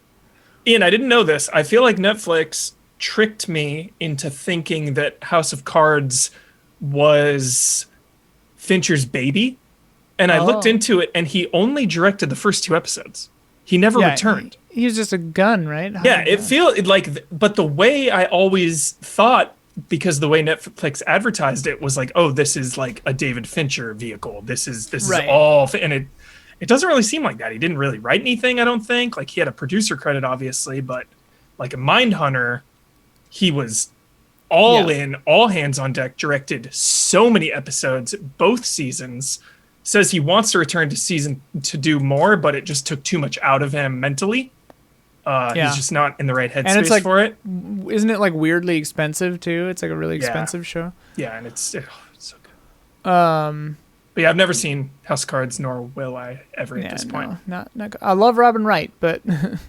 [SPEAKER 2] Ian, I didn't know this. I feel like Netflix tricked me into thinking that House of Cards was Fincher's baby. And I looked into it, and he only directed the first 2 episodes. He never returned.
[SPEAKER 1] He was just a gun, right?
[SPEAKER 2] But the way I always thought, because the way Netflix advertised it was like, oh, this is like a David Fincher vehicle. This is all, and it doesn't really seem like that. He didn't really write anything, I don't think. Like, he had a producer credit, obviously, but like a Mindhunter, he was all in, all hands on deck, directed so many episodes, both seasons. Says he wants to return to do more, but it just took too much out of him mentally. He's just not in the right headspace for it.
[SPEAKER 1] Isn't it like weirdly expensive too? It's like a really expensive show.
[SPEAKER 2] Yeah, and it's so good. But yeah, I've never seen House of Cards, nor will I ever at this point.
[SPEAKER 1] Not. I love Robin Wright, but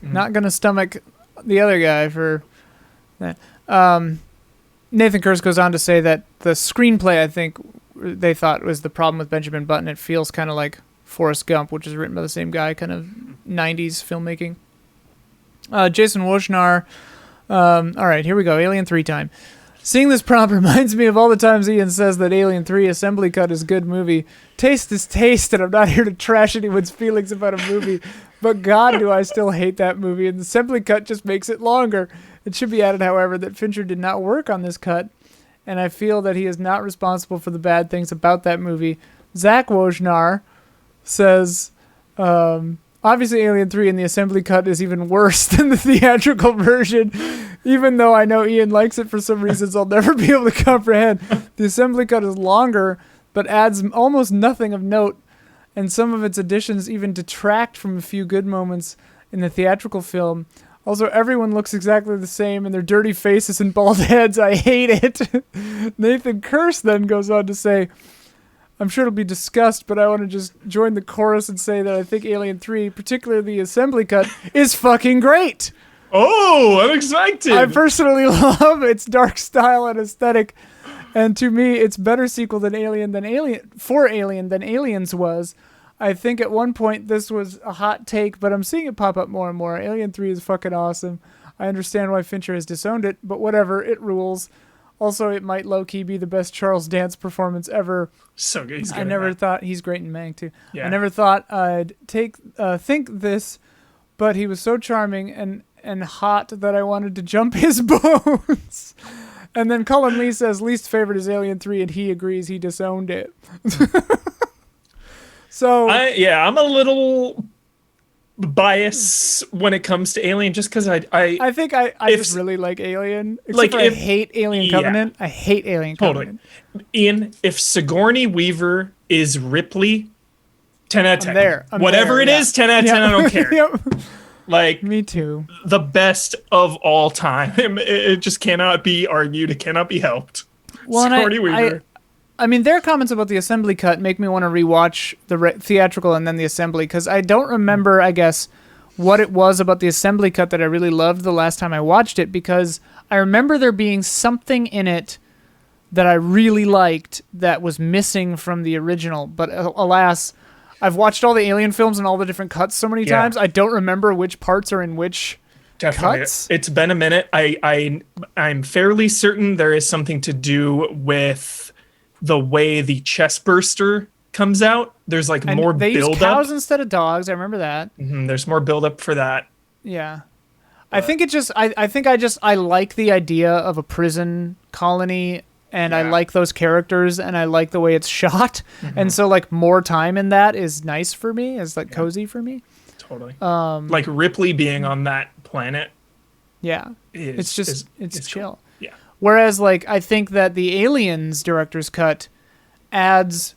[SPEAKER 1] not gonna stomach the other guy for that. Nathan Kurz goes on to say that the screenplay, I think, they thought was the problem with Benjamin Button. It feels kind of like Forrest Gump, which is written by the same guy, kind of 90s filmmaking. Jason Wojnar. All right, here we go. Alien 3 time. Seeing this prompt reminds me of all the times Ian says that Alien 3 Assembly Cut is a good movie. Taste is taste, and I'm not here to trash anyone's feelings about a movie, but God, do I still hate that movie, and the Assembly Cut just makes it longer. It should be added, however, that Fincher did not work on this cut, and I feel that he is not responsible for the bad things about that movie. Zach Wojnar says, obviously Alien 3 in the Assembly Cut is even worse than the theatrical version. Even though I know Ian likes it for some reasons I'll never be able to comprehend. The Assembly Cut is longer, but adds almost nothing of note, and some of its additions even detract from a few good moments in the theatrical film. Also, everyone looks exactly the same, and their dirty faces and bald heads. I hate it. Nathan Curse then goes on to say, I'm sure it'll be discussed, but I want to just join the chorus and say that I think Alien 3, particularly the Assembly Cut, is fucking great.
[SPEAKER 2] Oh, I'm excited.
[SPEAKER 1] I personally love its dark style and aesthetic, and to me, it's better sequel than Alien than Aliens was. I think at one point this was a hot take, but I'm seeing it pop up more and more. Alien 3 is fucking awesome. I understand why Fincher has disowned it, but whatever, it rules. Also, it might low-key be the best Charles Dance performance ever.
[SPEAKER 2] So good.
[SPEAKER 1] I never thought he's great in Mank too.
[SPEAKER 2] Yeah.
[SPEAKER 1] I never thought I'd think this, but he was so charming and hot that I wanted to jump his bones. And then Cullen Lee says least favorite is Alien 3, and he agrees he disowned it. So
[SPEAKER 2] I'm a little biased when it comes to Alien, just because I
[SPEAKER 1] think I just really like Alien. Except I hate Alien Covenant. I hate Alien Covenant.
[SPEAKER 2] Ian, if Sigourney Weaver is Ripley, 10 out of 10. Whatever it is, 10 out of 10. I don't care.
[SPEAKER 1] Yep.
[SPEAKER 2] Like,
[SPEAKER 1] me too.
[SPEAKER 2] The best of all time. It just cannot be argued. It cannot be helped.
[SPEAKER 1] Well,
[SPEAKER 2] Sigourney Weaver.
[SPEAKER 1] I mean, their comments about the Assembly Cut make me want to rewatch the theatrical and then the Assembly, because I don't remember, I guess, what it was about the Assembly Cut that I really loved the last time I watched it, because I remember there being something in it that I really liked that was missing from the original. But alas, I've watched all the Alien films and all the different cuts so many times, I don't remember which parts are in which cuts.
[SPEAKER 2] It's been a minute. I'm fairly certain there is something to do with the way the chest burster comes out. There's like more
[SPEAKER 1] they
[SPEAKER 2] build
[SPEAKER 1] use cows instead of dogs. I remember that.
[SPEAKER 2] There's more build up for that.
[SPEAKER 1] Yeah. I think it just, I like the idea of a prison colony, and I like those characters, and I like the way it's shot. And so like more time in that is nice for me, is like cozy for me.
[SPEAKER 2] Totally. Like Ripley being on that planet.
[SPEAKER 1] Yeah. It's chill.
[SPEAKER 2] Cool. Yeah.
[SPEAKER 1] Whereas, like, I think that the Aliens director's cut adds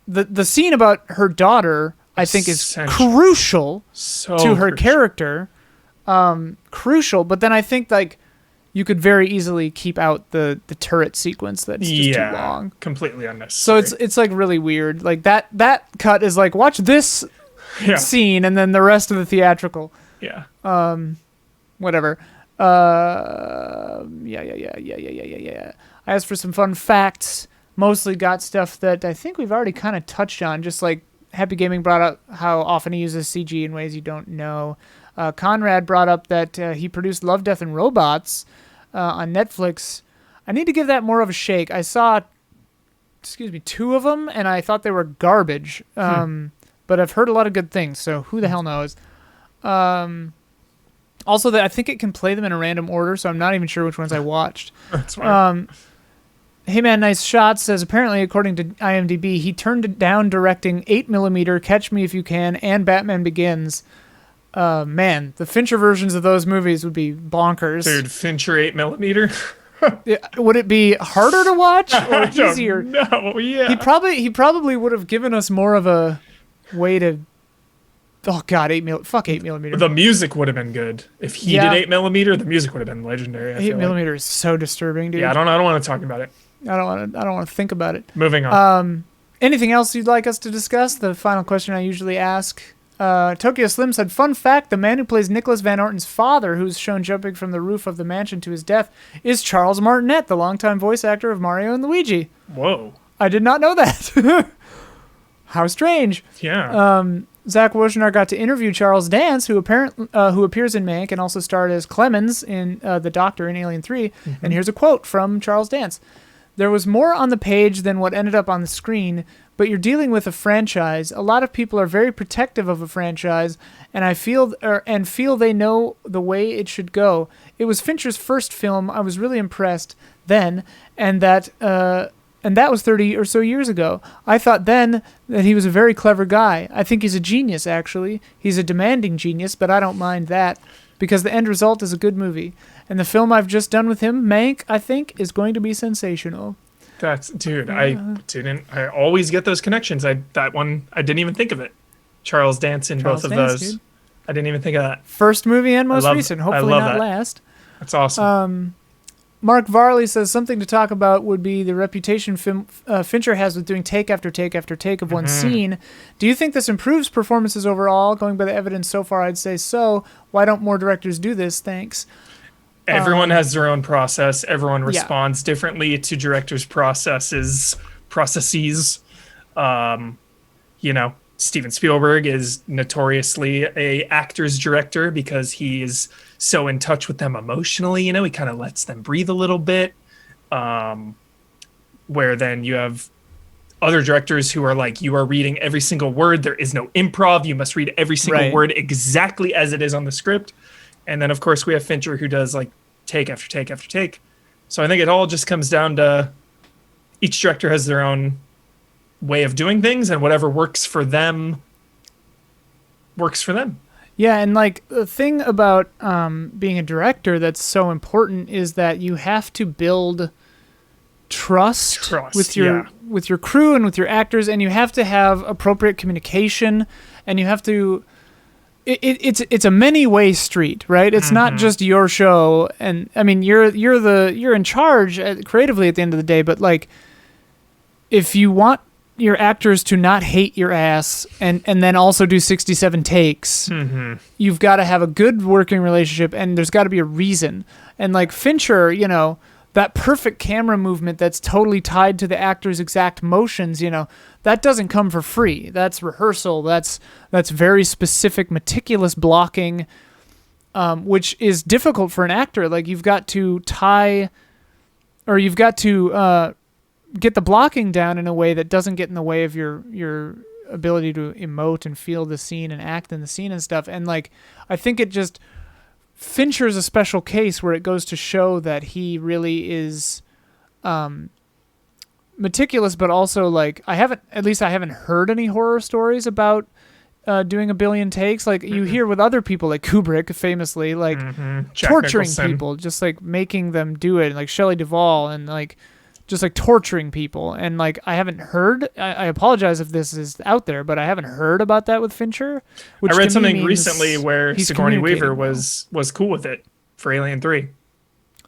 [SPEAKER 1] the scene about her daughter, I think, is crucial to her character. Crucial. But then I think, like, you could very easily keep out the turret sequence that's just too long.
[SPEAKER 2] Completely unnecessary.
[SPEAKER 1] So it's like really weird. Like that cut is like, watch this scene and then the rest of the theatrical.
[SPEAKER 2] Yeah.
[SPEAKER 1] Whatever. Yeah. I asked for some fun facts. Mostly got stuff that I think we've already kind of touched on. Just like Happy Gaming brought up how often he uses CG in ways you don't know. Conrad brought up that he produced Love, Death, and Robots on Netflix. I need to give that more of a shake. I saw, 2 of them, and I thought they were garbage. But I've heard a lot of good things, so who the hell knows? Also, that I think it can play them in a random order, so I'm not even sure which ones I watched.
[SPEAKER 2] That's right.
[SPEAKER 1] Hey Man Nice Shots says, apparently, according to IMDb, he turned down directing 8mm, Catch Me If You Can, and Batman Begins. Man, the Fincher versions of those movies would be bonkers.
[SPEAKER 2] Dude, Fincher 8mm?
[SPEAKER 1] Would it be harder to watch or easier?
[SPEAKER 2] No, yeah.
[SPEAKER 1] He probably would have given us more of a way to... Oh God, 8mm. Fuck 8mm.
[SPEAKER 2] The music would have been good if he did 8mm. The music would have been legendary.
[SPEAKER 1] 8mm is so disturbing, dude.
[SPEAKER 2] Yeah, I don't want to talk about it.
[SPEAKER 1] I don't want to think about it.
[SPEAKER 2] Moving on.
[SPEAKER 1] Anything else you'd like us to discuss? The final question I usually ask. Tokyo Slim said, fun fact, the man who plays Nicholas Van Orton's father, who's shown jumping from the roof of the mansion to his death, is Charles Martinet, the longtime voice actor of Mario and Luigi.
[SPEAKER 2] Whoa.
[SPEAKER 1] I did not know that. How strange.
[SPEAKER 2] Yeah.
[SPEAKER 1] Zach Wojnar got to interview Charles Dance, who appears in Mank and also starred as Clemens in The Doctor in Alien 3. And here's a quote from Charles Dance. There was more on the page than what ended up on the screen, but you're dealing with a franchise. A lot of people are very protective of a franchise, and I feel they know the way it should go. It was Fincher's first film. I was really impressed then, and that was 30 or so years ago. I thought then that he was a very clever guy. I think he's a genius, actually. He's a demanding genius, but I don't mind that because the end result is a good movie. And the film I've just done with him, Mank, I think, is going to be sensational.
[SPEAKER 2] Dude, I always get those connections. That one, I didn't even think of it. Charles Dance in both of those. Dude. I didn't even think of that.
[SPEAKER 1] First movie and most recent. Hopefully not last.
[SPEAKER 2] That's awesome.
[SPEAKER 1] Mark Varley says something to talk about would be the reputation Fincher has with doing take after take after take of one scene. Do you think this improves performances overall? Going by the evidence so far, I'd say so. Why don't more directors do this? Thanks.
[SPEAKER 2] Everyone has their own process. Everyone responds differently to directors' processes. Steven Spielberg is notoriously a actor's director because he is so in touch with them emotionally. He kind of lets them breathe a little bit. Where then you have other directors who are like, you are reading every single word. There is no improv. You must read every single word exactly as it is on the script. And then, of course, we have Fincher who does like take after take after take. So I think it all just comes down to each director has their own way of doing things, and whatever works for them works for them.
[SPEAKER 1] Yeah, and like the thing about being a director that's so important is that you have to build trust with your crew and with your actors, and you have to have appropriate communication, and you have to. It's a many-way street, right? It's not just your show, and I mean you're in charge creatively at the end of the day. But like, if you want your actors to not hate your ass and then also do 67 takes, you've got to have a good working relationship, and there's got to be a reason. And like Fincher, that perfect camera movement that's totally tied to the actor's exact motions, that doesn't come for free. That's rehearsal. That's very specific, meticulous blocking, which is difficult for an actor. Like you've got to get the blocking down in a way that doesn't get in the way of your ability to emote and feel the scene and act in the scene and stuff. And like, I think Fincher's a special case where it goes to show that he really is meticulous, but also like I haven't heard any horror stories about doing a billion takes. Like you hear with other people like Kubrick famously, like torturing people, just like making them do it, like Shelley Duvall, and like just like torturing people. And like I haven't heard, I apologize if this is out there, but I haven't heard about that with Fincher. Which
[SPEAKER 2] I read something recently where Sigourney Weaver was cool with it for Alien 3.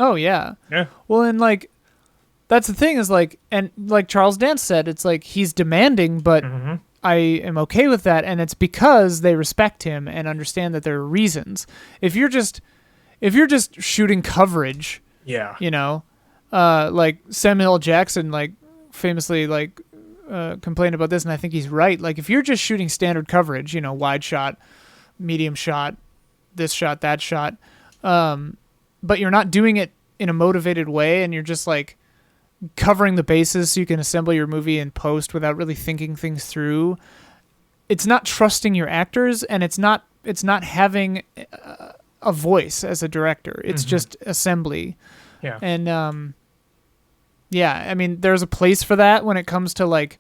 [SPEAKER 1] Oh yeah.
[SPEAKER 2] Yeah.
[SPEAKER 1] Well, and like that's the thing is like, and like Charles Dance said, it's like he's demanding, but I am okay with that, and it's because they respect him and understand that there are reasons. If you're just shooting coverage,
[SPEAKER 2] Yeah.
[SPEAKER 1] you know, like Samuel L. Jackson, like famously, like complained about this, and I think he's right. Like if you're just shooting standard coverage, you know, wide shot, medium shot, this shot, that shot, but you're not doing it in a motivated way, and you're just like covering the bases so you can assemble your movie in post without really thinking things through. It's not trusting your actors, and it's not having a voice as a director. It's just assembly.
[SPEAKER 2] Yeah.
[SPEAKER 1] And yeah, I mean, there's a place for that when it comes to like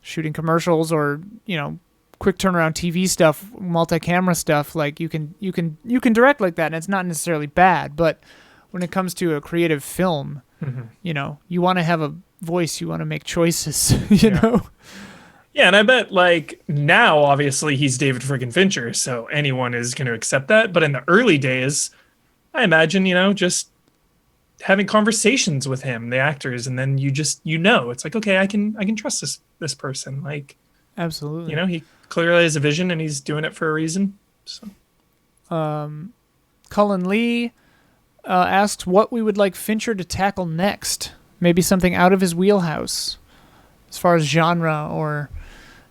[SPEAKER 1] shooting commercials or, you know, quick turnaround TV stuff, multi-camera stuff. Like you can direct like that, and it's not necessarily bad. But when it comes to a creative film, you know, you want to have a voice. You want to make choices. You know.
[SPEAKER 2] Yeah, and I bet like now, obviously, he's David friggin' Fincher, so anyone is going to accept that. But in the early days, I imagine, you know, just having conversations with him, the actors, and then you know, it's like, okay, I can trust this person. Like,
[SPEAKER 1] absolutely,
[SPEAKER 2] you know, he clearly has a vision and he's doing it for a reason. So,
[SPEAKER 1] Cullen Lee asks what we would like Fincher to tackle next. Maybe something out of his wheelhouse, as far as genre, or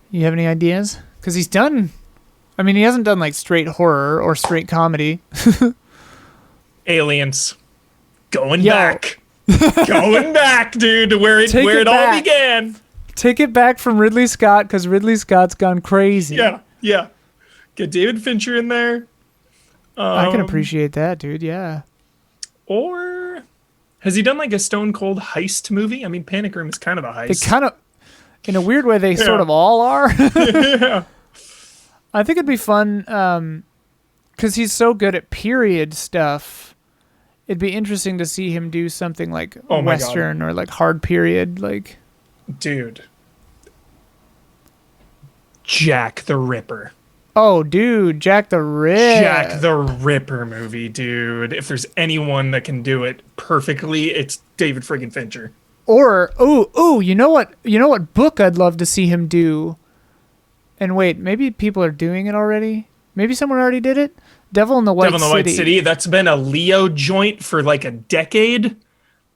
[SPEAKER 1] you have any ideas? Because he hasn't done like straight horror or straight comedy.
[SPEAKER 2] Aliens. Going back, dude, to where it all began.
[SPEAKER 1] Take it back from Ridley Scott, because Ridley Scott's gone crazy.
[SPEAKER 2] Yeah. Get David Fincher in there.
[SPEAKER 1] I can appreciate that, dude. Yeah.
[SPEAKER 2] Or has he done like a Stone Cold heist movie? I mean, Panic Room is kind of a heist.
[SPEAKER 1] They kind of, in a weird way, they sort of all are.
[SPEAKER 2] Yeah.
[SPEAKER 1] I think it'd be fun, because he's so good at period stuff. It'd be interesting to see him do something like Western or like hard period, like.
[SPEAKER 2] Dude. Jack the Ripper.
[SPEAKER 1] Oh, dude, Jack the
[SPEAKER 2] Ripper movie, dude. If there's anyone that can do it perfectly, it's David friggin' Fincher.
[SPEAKER 1] Or you know what book I'd love to see him do. And wait, maybe people are doing it already. Maybe someone already did it. Devil in the White City.
[SPEAKER 2] That's been a Leo joint for like a decade.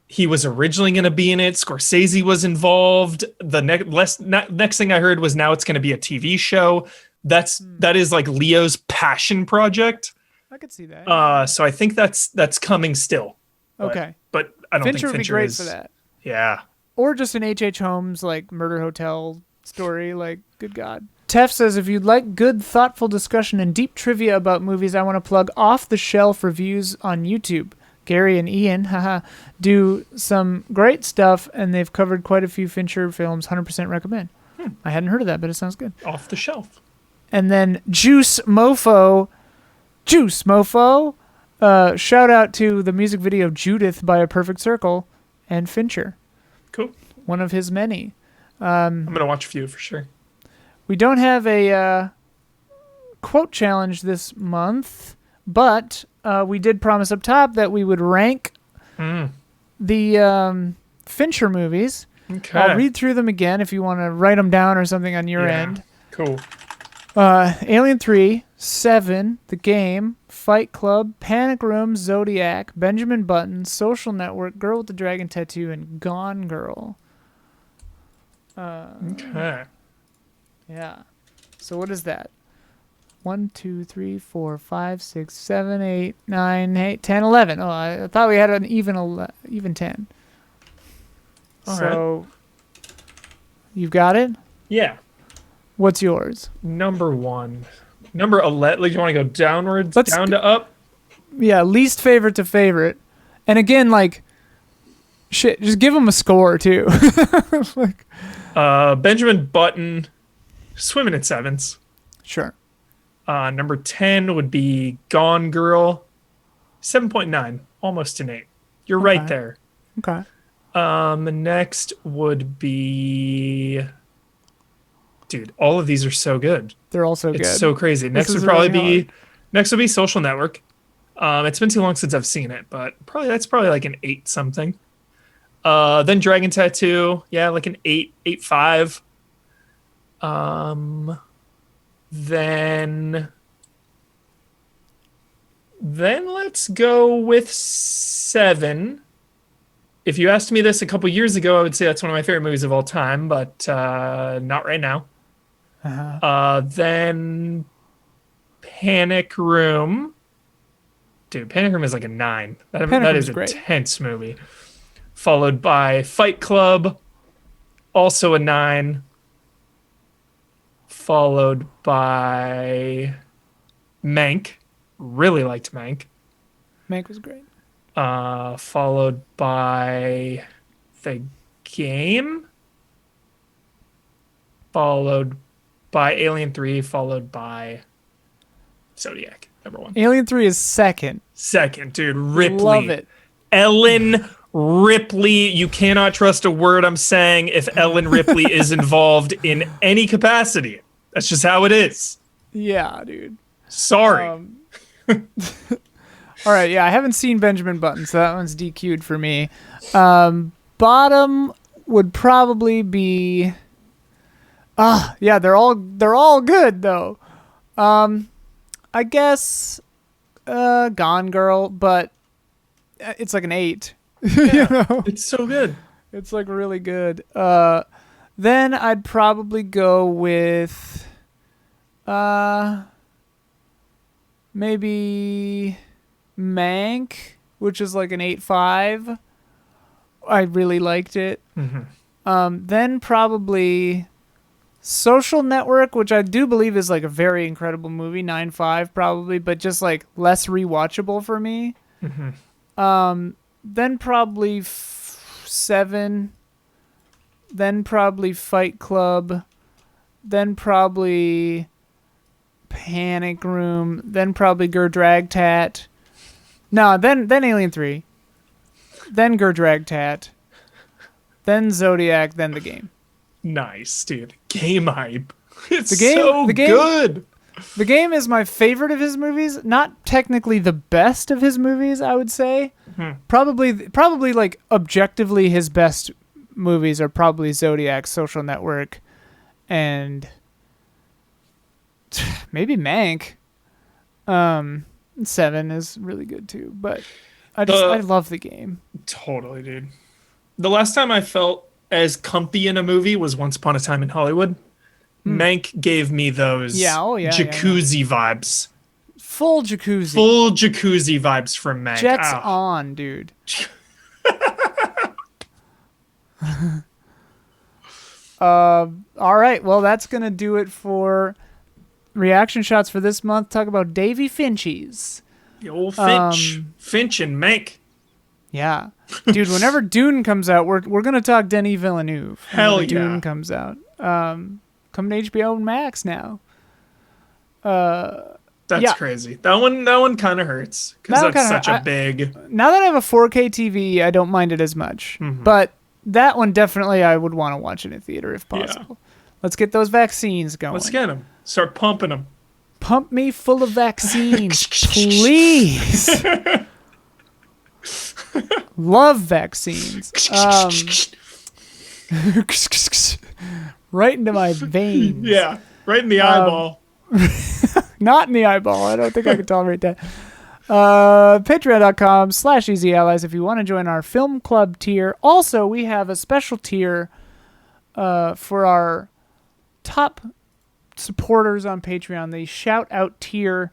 [SPEAKER 2] He was originally going to be in it. Scorsese was involved. The next thing I heard was now it's going to be a TV show. That is like Leo's passion project.
[SPEAKER 1] I could see that.
[SPEAKER 2] So I think that's coming still.
[SPEAKER 1] Okay.
[SPEAKER 2] But I don't think Fincher
[SPEAKER 1] would be great for that.
[SPEAKER 2] Yeah.
[SPEAKER 1] Or just an H.H. Holmes like murder hotel story. Like, good God. Tef says, if you'd like good, thoughtful discussion and deep trivia about movies, I want to plug off-the-shelf reviews on YouTube. Gary and Ian, do some great stuff, and they've covered quite a few Fincher films. 100% recommend. I hadn't heard of that, but it sounds good.
[SPEAKER 2] Off the shelf.
[SPEAKER 1] And then Juice Mofo, shout out to the music video Judith by A Perfect Circle and Fincher.
[SPEAKER 2] Cool.
[SPEAKER 1] One of his many.
[SPEAKER 2] I'm going to watch a few for sure.
[SPEAKER 1] We don't have a quote challenge this month, but we did promise up top that we would rank the Fincher movies.
[SPEAKER 2] Okay.
[SPEAKER 1] I'll read through them again if you want to write them down or something on your end.
[SPEAKER 2] Cool.
[SPEAKER 1] Alien 3, 7, The Game, Fight Club, Panic Room, Zodiac, Benjamin Button, Social Network, Girl with the Dragon Tattoo, and Gone Girl.
[SPEAKER 2] Okay.
[SPEAKER 1] Yeah. So what is that? 1, 2, 3, 4, 5, 6, 7, 8, 9, 8, 10, 11. Oh, I thought we had an even 10.
[SPEAKER 2] All
[SPEAKER 1] so, you've got it?
[SPEAKER 2] Yeah.
[SPEAKER 1] What's yours?
[SPEAKER 2] Number 1. Number 11. Like, you want to go downwards, down to up?
[SPEAKER 1] Yeah, least favorite to favorite. And again, like, shit, just give them a score, too. Like,
[SPEAKER 2] Benjamin Button, Swimming in Sevens.
[SPEAKER 1] Sure.
[SPEAKER 2] Number 10 would be Gone Girl, 7.9, almost an 8. You're right there.
[SPEAKER 1] Okay.
[SPEAKER 2] The next would be... Dude, all of these are so good.
[SPEAKER 1] They're all so good.
[SPEAKER 2] It's so crazy. Next would probably be Social Network. It's been too long since I've seen it, but that's probably like an 8 something. Then Dragon Tattoo, yeah, like an 8.5. Then let's go with 7. If you asked me this a couple years ago, I would say that's one of my favorite movies of all time, but not right now. Then Panic Room. Dude, Panic Room is like a 9. That is a tense movie. Followed by Fight Club, also a 9. Followed by Mank. Really liked Mank.
[SPEAKER 1] Mank was great.
[SPEAKER 2] Followed by The Game. Followed by Alien 3. Followed by Zodiac, number 1.
[SPEAKER 1] Alien 3 is second.
[SPEAKER 2] Second, dude. Ripley.
[SPEAKER 1] Love it.
[SPEAKER 2] Ellen Ripley. You cannot trust a word I'm saying if Ellen Ripley is involved in any capacity. That's just how it is.
[SPEAKER 1] Yeah, dude.
[SPEAKER 2] Sorry.
[SPEAKER 1] All right, yeah, I haven't seen Benjamin Button, so that one's DQ'd for me. Bottom would probably be... yeah, they're all good, though. I guess Gone Girl, but it's like an 8.
[SPEAKER 2] Yeah,
[SPEAKER 1] you know?
[SPEAKER 2] It's so good.
[SPEAKER 1] It's like really good. Then I'd probably go with maybe Mank, which is like an 8.5. I really liked it. Then probably Social Network, which I do believe is like a very incredible movie, 9.5 probably, but just like less rewatchable for me. Then probably 7. Then probably Fight Club. Then probably Panic Room. Then probably Gur Drag Tat. No, then Alien 3. Then Gur Drag Tat. Then Zodiac. Then The Game.
[SPEAKER 2] Nice, dude. Game hype. It's
[SPEAKER 1] The Game,
[SPEAKER 2] so
[SPEAKER 1] the game,
[SPEAKER 2] good.
[SPEAKER 1] The Game is my favorite of his movies. Not technically the best of his movies, I would say. Probably like objectively his best movies are probably Zodiac, Social Network, and maybe Mank. 7 is really good too, but I love The Game.
[SPEAKER 2] Totally, dude. The last time I felt as comfy in a movie was Once Upon a Time in Hollywood. Mank gave me those jacuzzi vibes.
[SPEAKER 1] Full jacuzzi.
[SPEAKER 2] Full jacuzzi vibes from Mank.
[SPEAKER 1] Jets on, dude. All right, well, that's going to do it for reaction shots for this month. Talk about Davy Finchies.
[SPEAKER 2] The old Finch. Finch and Mank.
[SPEAKER 1] Yeah. Dude, whenever Dune comes out, we're going to talk Denis Villeneuve.
[SPEAKER 2] Hell yeah.
[SPEAKER 1] Dune comes out. Coming to HBO Max now.
[SPEAKER 2] That's crazy. That one kind of hurts because that's such a big...
[SPEAKER 1] Now that I have a 4K TV, I don't mind it as much. But that one definitely I would want to watch in a theater if possible. Yeah. Let's get those vaccines going.
[SPEAKER 2] Let's get them. Start pumping them.
[SPEAKER 1] Pump me full of vaccines, please. Love vaccines. Right into my veins.
[SPEAKER 2] Yeah, right in the eyeball.
[SPEAKER 1] Not in the eyeball. I don't think I could tolerate that. Patreon.com/EasyAllies if you want to join our film club tier. Also, we have a special tier for our top supporters on Patreon, the shout out tier.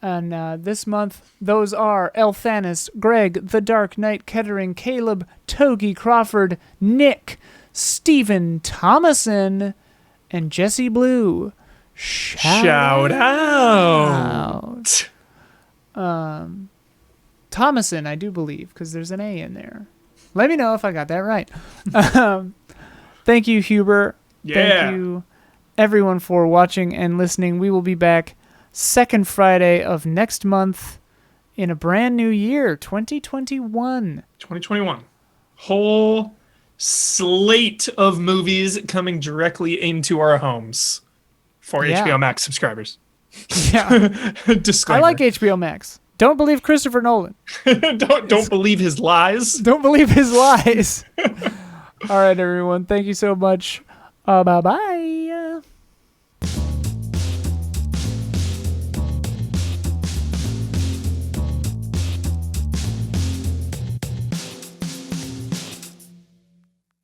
[SPEAKER 1] And this month, those are Elthanis, Greg, The Dark Knight, Kettering, Caleb, Togi, Crawford, Nick, Stephen Thomason, and Jesse Blue. Shout out. Thomason, I do believe, because there's an A in there. Let me know if I got that right. Thank you, Huber.
[SPEAKER 2] Yeah.
[SPEAKER 1] Thank you, everyone, for watching and listening. We will be back second Friday of next month in a brand new year, 2021.
[SPEAKER 2] 2021. Whole slate of movies coming directly into our homes for HBO Max subscribers.
[SPEAKER 1] Yeah.
[SPEAKER 2] Disclaimer.
[SPEAKER 1] I like HBO Max. Don't believe Christopher Nolan.
[SPEAKER 2] Don't believe his lies.
[SPEAKER 1] Don't believe his lies. All right, everyone. Thank you so much. Bye-bye.